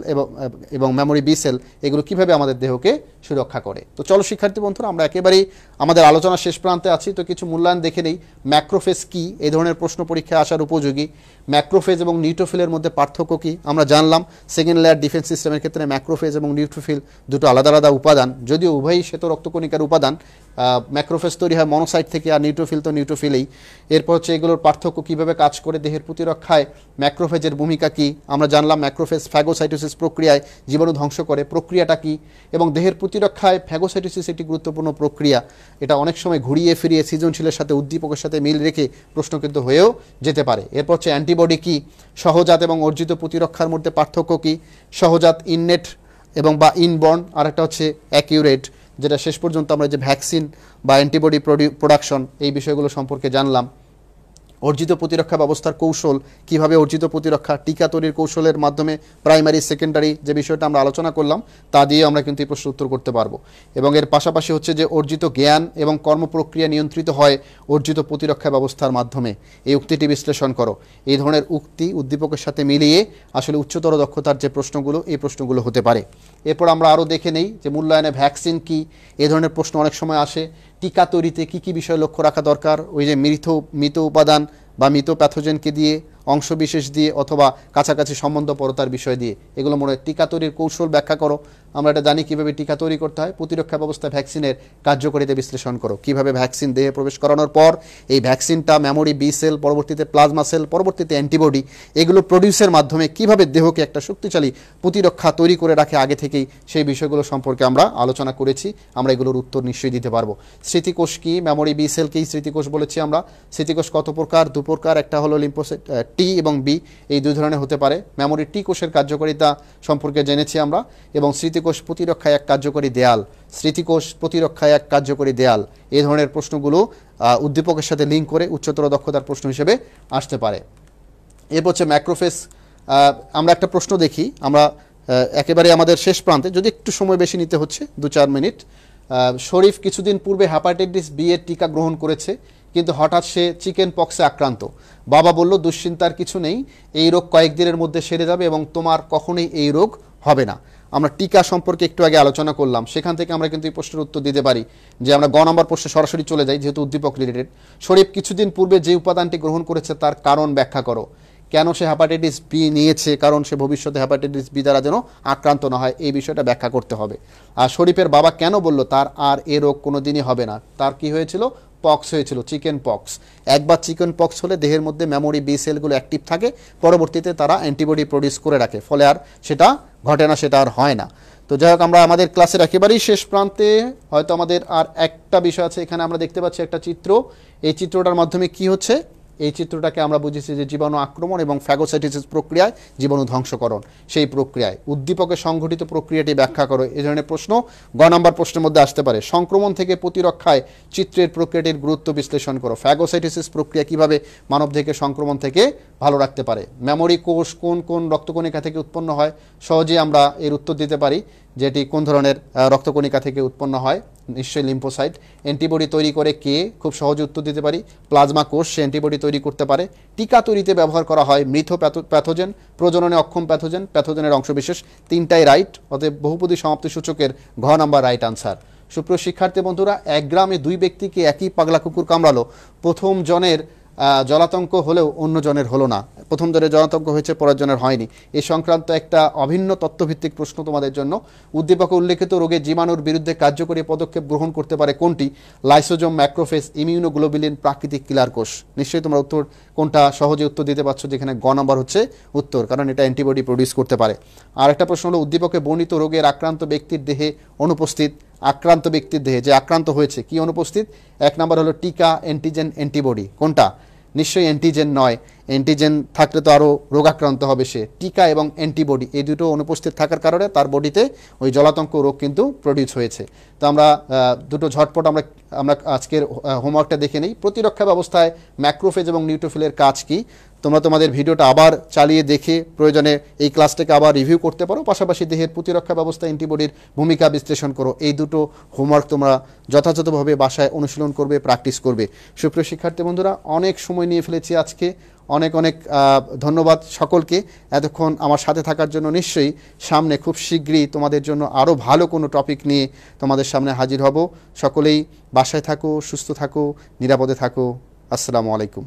এবং মেমোরি বি সেল এগুলো কীভাবে আমাদের দেহকে সুরক্ষা করে। তো চলো শিক্ষার্থী বন্ধুরা, আমরা একেবারেই আমাদের আলোচনা শেষ প্রান্তে আছি। তো কিছু মূল্যায়ন দেখে নেই। ম্যাক্রোফেজ কী, এই ধরনের প্রশ্ন পরীক্ষায় আসার উপযোগী। ম্যাক্রোফেজ এবং নিউট্রোফিলের মধ্যে পার্থক্য কী আমরা জানলাম। সেকেন্ড লেয়ার ডিফেন্স সিস্টেমের ক্ষেত্রে ম্যাক্রোফেজ এবং নিউট্রোফিল দুটো আলাদা আলাদা উপাদান, যদিও উভয়ই শ্বেত রক্তকণিকার উপাদান। ম্যাক্রোফেজ তৈরি হয় মনোসাইট থেকে আর নিউট্রোফিল তো নিউট্রোফিলেই। এরপর হচ্ছে এগুলোর পার্থক্য, কীভাবে কাজ করে দেহের প্রতিরক্ষায় ম্যাক্রোফেজের ভূমিকা কী আমরা জানলাম। ম্যাক্রোফেজ ফ্যাগোসাইটোসিস প্রক্রিয়ায় জীবাণু ধ্বংস করে, প্রক্রিয়াটা কী, এবং দেহের প্রতিরক্ষায় ফ্যাগোসাইটোসিস একটি গুরুত্বপূর্ণ প্রক্রিয়া। এটা অনেক সময় ঘুরিয়ে ফিরিয়ে সৃজনশীলের সাথে উদ্দীপকের সাথে মিল রেখে প্রশ্ন কিন্তু হয়েও যেতে পারে। এরপর হচ্ছে অ্যান্টিবডি কী, সহজাত এবং অর্জিত প্রতিরক্ষার মধ্যে পার্থক্য কী, সহজাত ইননেট এবং বা ইনবর্ন, আর একটা হচ্ছে অ্যাকিউরেট, যেটা শেষ পর্যন্ত আমরা যে ভ্যাকসিন বা অ্যান্টিবডি প্রোডাকশন এই বিষয়গুলো সম্পর্কে জানলাম। অর্জিত প্রতিরক্ষা ব্যবস্থার কৌশল, কিভাবে অর্জিত প্রতিরক্ষা, টিকা তৈরির কৌশলের মাধ্যমে প্রাইমারি সেকেন্ডারি যে বিষয়টা আমরা আলোচনা করলাম তা দিয়ে আমরা কিন্তু এই প্রশ্ন উত্তর করতে পারবো। এবং এর পাশাপাশি হচ্ছে যে অর্জিত জ্ঞান এবং কর্মপ্রক্রিয়া নিয়ন্ত্রিত হয় অর্জিত প্রতিরক্ষা ব্যবস্থার মাধ্যমে, এই উক্তিটি বিশ্লেষণ করো। এই ধরনের উক্তি উদ্দীপকের সাথে মিলিয়ে আসলে উচ্চতর দক্ষতার যে প্রশ্নগুলো, এই প্রশ্নগুলো হতে পারে। এরপর আমরা আরও দেখে নেই যে মূল্যায়নে ভ্যাকসিন কি, এই ধরনের প্রশ্ন অনেক সময় আসে। টিকা তৈরিতে কী কী বিষয় লক্ষ্য রাখা দরকার, ওই যে মৃত উপাদান বা মৃত প্যাথোজেনকে দিয়ে, অংশবিশেষ দিয়ে অথবা কাছাকাছি সম্বন্ধপরতার বিষয় দিয়ে, এগুলো মনে হয় টিকা তৈরির কৌশল ব্যাখ্যা করো। আমরা এটা জানি কীভাবে টিকা তৈরি করতে হয়। প্রতিরক্ষা ব্যবস্থা ভ্যাকসিনের কার্যকারিতা বিশ্লেষণ করো, কীভাবে ভ্যাকসিন দেহে প্রবেশ করানোর পর এই ভ্যাকসিনটা মেমোরি বি সেল, পরবর্তীতে প্লাজমা সেল, পরবর্তীতে অ্যান্টিবডি, এগুলো প্রডিউসের মাধ্যমে কীভাবে দেহকে একটা শক্তিশালী প্রতিরক্ষা তৈরি করে রাখে আগে থেকেই, সেই বিষয়গুলো সম্পর্কে আমরা আলোচনা করেছি। আমরা এগুলোর উত্তর নিশ্চয়ই দিতে পারবো। স্মৃতিকোষ কি, মেমোরি বি সেলকেই স্মৃতিকোষ বলেছি আমরা। স্মৃতিকোষ কত প্রকার? দু প্রকার, একটা হলো লিম্ফোসাইট টি এবং বি, এই দুই ধরনের হতে পারে। মেমোরি টি কোষের কার্যকারিতা সম্পর্কে জেনেছি আমরা, এবং স্মৃতিকোষ প্রতিরক্ষায় এক কার্যকরী দেয়াল, স্মৃতিকোষ প্রতিরক্ষায় এক কার্যকরী দেয়াল, এই ধরনের প্রশ্নগুলো উদ্দীপকের সাথে লিঙ্ক করে উচ্চতর দক্ষতার প্রশ্ন হিসেবে আসতে পারে। এরপর হচ্ছে ম্যাক্রোফেজ আমরা একটা প্রশ্ন দেখি, আমরা একেবারে আমাদের শেষ প্রান্তে, যদি একটু সময় বেশি নিতে হচ্ছে 2-4 মিনিট। শরীফ কিছুদিন পূর্বে হেপাটাইটিস বি এর টিকা গ্রহণ করেছে, কিন্তু হঠাৎ সে চিকেন পক্সে আক্রান্ত। বাবা বলল দুশ্চিন্তার কিছু নেই, এই রোগ কয়েকদিনের মধ্যে সেরে যাবে এবং তোমার কখনোই এই রোগ হবে না। আমরা টিকা সম্পর্কে একটু আগে আলোচনা করলাম, সেখান থেকে আমরা কিন্তু এই প্রশ্নের উত্তর দিতে পারি যে আমরা গ নম্বর প্রশ্নে সরাসরি চলে যাই, যেহেতু উদ্দীপক রিলেটেড। শরীফ কিছুদিন পূর্বে যে উপাদানটি গ্রহণ করেছে তার কারণ ব্যাখ্যা করো। কেন সে হেপাটাইটিস বি নিয়েছে, কারণ সে ভবিষ্যতে হেপাটাইটিস বি দ্বারা যেন আক্রান্ত না হয়, এই বিষয়টা ব্যাখ্যা করতে হবে। আর শরীফের বাবা কেন বলল তার আর এ রোগ কোনোদিনই হবে না? তার কি হয়েছিল? পক্স হয়েছিল, চিকেন পক্স। একবার চিকেন পক্স হলে দেহের মধ্যে মেমোরি বি সেলগুলো অ্যাক্টিভ থাকে, পরবর্তীতে তারা অ্যান্টিবডি প্রডিউস করে রাখে, ফলে আর সেটা ঘটে না, সেটা আর হয় না। তো যাই হোক, আমরা আমাদের ক্লাসের একেবারেই শেষ প্রান্তে, হয়তো আমাদের আর একটা বিষয় আছে। এখানে আমরা দেখতে পাচ্ছি একটা চিত্র। এই চিত্রটার মাধ্যমে কি হচ্ছে? এই চিত্রটাকে আমরা বুঝেছি যে জীবাণু আক্রমণ এবং ফ্যাগোসাইটোসিস প্রক্রিয়ায় জীবাণু ধ্বংসকরণ, সেই প্রক্রিয়ায় উদ্দীপকের সংঘটিত প্রক্রিয়াটি ব্যাখ্যা করো। এই ধরনের প্রশ্ন গ নম্বর প্রশ্নের মধ্যে আসতে পারে। সংক্রমণ থেকে প্রতিরক্ষায় চিত্রের প্রক্রিয়াটির গুরুত্ব বিশ্লেষণ করো। ফ্যাগোসাইটোসিস প্রক্রিয়া কিভাবে মানবদেহকে সংক্রমণ থেকে ভালো রাখতে পারে। মেমোরি কোষ কোন কোন রক্তকণিকা থেকে উৎপন্ন হয়? সহজেই আমরা এর উত্তর দিতে পারি, যেটি কোন ধরনের রক্তকণিকা থেকে উৎপন্ন হয়? নিশ্চয়ই লিম্ফোসাইট। অ্যান্টিবডি তৈরি করে কে? খুব সহজে উত্তর দিতে পারি, প্লাজমা কোষ, সে অ্যান্টিবডি তৈরি করতে পারে। টিকা তৈরিতে ব্যবহার করা হয় মৃত প্যাথোজেন, প্রজননে অক্ষম প্যাথোজেন, প্যাথোজেনের অংশবিশেষ। তিনটাই রাইট, অতএব বহুপদী সমাপ্তি সূচকের ঘ নাম্বার রাইট আনসার। সুপ্রিয় শিক্ষার্থী বন্ধুরা, এক গ্রামে 2 ব্যক্তিকে একই পাগলা কুকুর কামড়ালো। প্রথম জনের জলাতঙ্ক হলেও অন্য জনের হলো না। প্রথম জনের জলাতঙ্ক হয়েছে, পরের জনের হয়নি। এই সংক্রান্ত একটা অভিন্ন তথ্যভিত্তিক প্রশ্ন তোমাদের জন্য। উদ্দীপকে উল্লেখিত রোগে জীবাণুর বিরুদ্ধে কার্যকরী পদক্ষেপ গ্রহণ করতে পারে কোনটি? লাইসোজোম, ম্যাক্রোফেজ, ইমিউনোগ্লোবুলিন, প্রাকৃতিক কিলার কোষ। নিশ্চয়ই তোমরা উত্তর কোনটা সহজে উত্তর দিতে পারছো, যেখানে গ নম্বর হচ্ছে উত্তর, কারণ এটা অ্যান্টিবডি প্রডিউস করতে পারে। আর একটা প্রশ্ন হলো, উদ্দীপকে বর্ণিত রোগের আক্রান্ত ব্যক্তির দেহে অনুপস্থিত, আক্রান্ত ব্যক্তির দেহে যে আক্রান্ত হয়েছে কি অনুপস্থিত? এক নম্বর হলো টিকা, অ্যান্টিজেন, অ্যান্টিবডি। কোনটা? নিশ্চয়ই অ্যান্টিজেন নয়, অ্যান্টিজেন থাকলে তো আরও রোগাক্রান্ত হবে সে। টিকা এবং অ্যান্টিবডি এই দুটো অনুপস্থিত থাকার কারণে তার বডিতে ওই জলাতঙ্ক রোগ কিন্তু প্রডিউস হয়েছে। তো আমরা দুটো ঝটপট আমরা আজকের হোমওয়ার্কটা দেখে নিই। প্রতিরক্ষা ব্যবস্থায় ম্যাক্রোফেজ এবং নিউট্রোফিলের কাজ কি? তোমরা তোমাদের ভিডিওটা আবার চালিয়ে দেখে প্রয়োজনে এই ক্লাসটাকে আবার রিভিউ করতে পারো। পাশাপাশি দেহের প্রতিরক্ষা ব্যবস্থা অ্যান্টিবডির ভূমিকা বিশ্লেষণ করো। এই দুটো হোমওয়ার্ক তোমরা যথাযথভাবে বাসায় অনুশীলন করবে, প্র্যাকটিস করবে। সুপ্রিয় শিক্ষার্থী বন্ধুরা, অনেক সময় নিয়ে ফেলেছি আজকে। অনেক অনেক ধন্যবাদ সকলকে এতক্ষণ আমার সাথে থাকার জন্য। নিশ্চয়ই সামনে খুব শীঘ্রই তোমাদের জন্য আরও ভালো কোনো টপিক নিয়ে তোমাদের সামনে হাজির হব। সকলেই বাসায় থাকো, সুস্থ থাকো, নিরাপদে থাকো। আসসালামু আলাইকুম।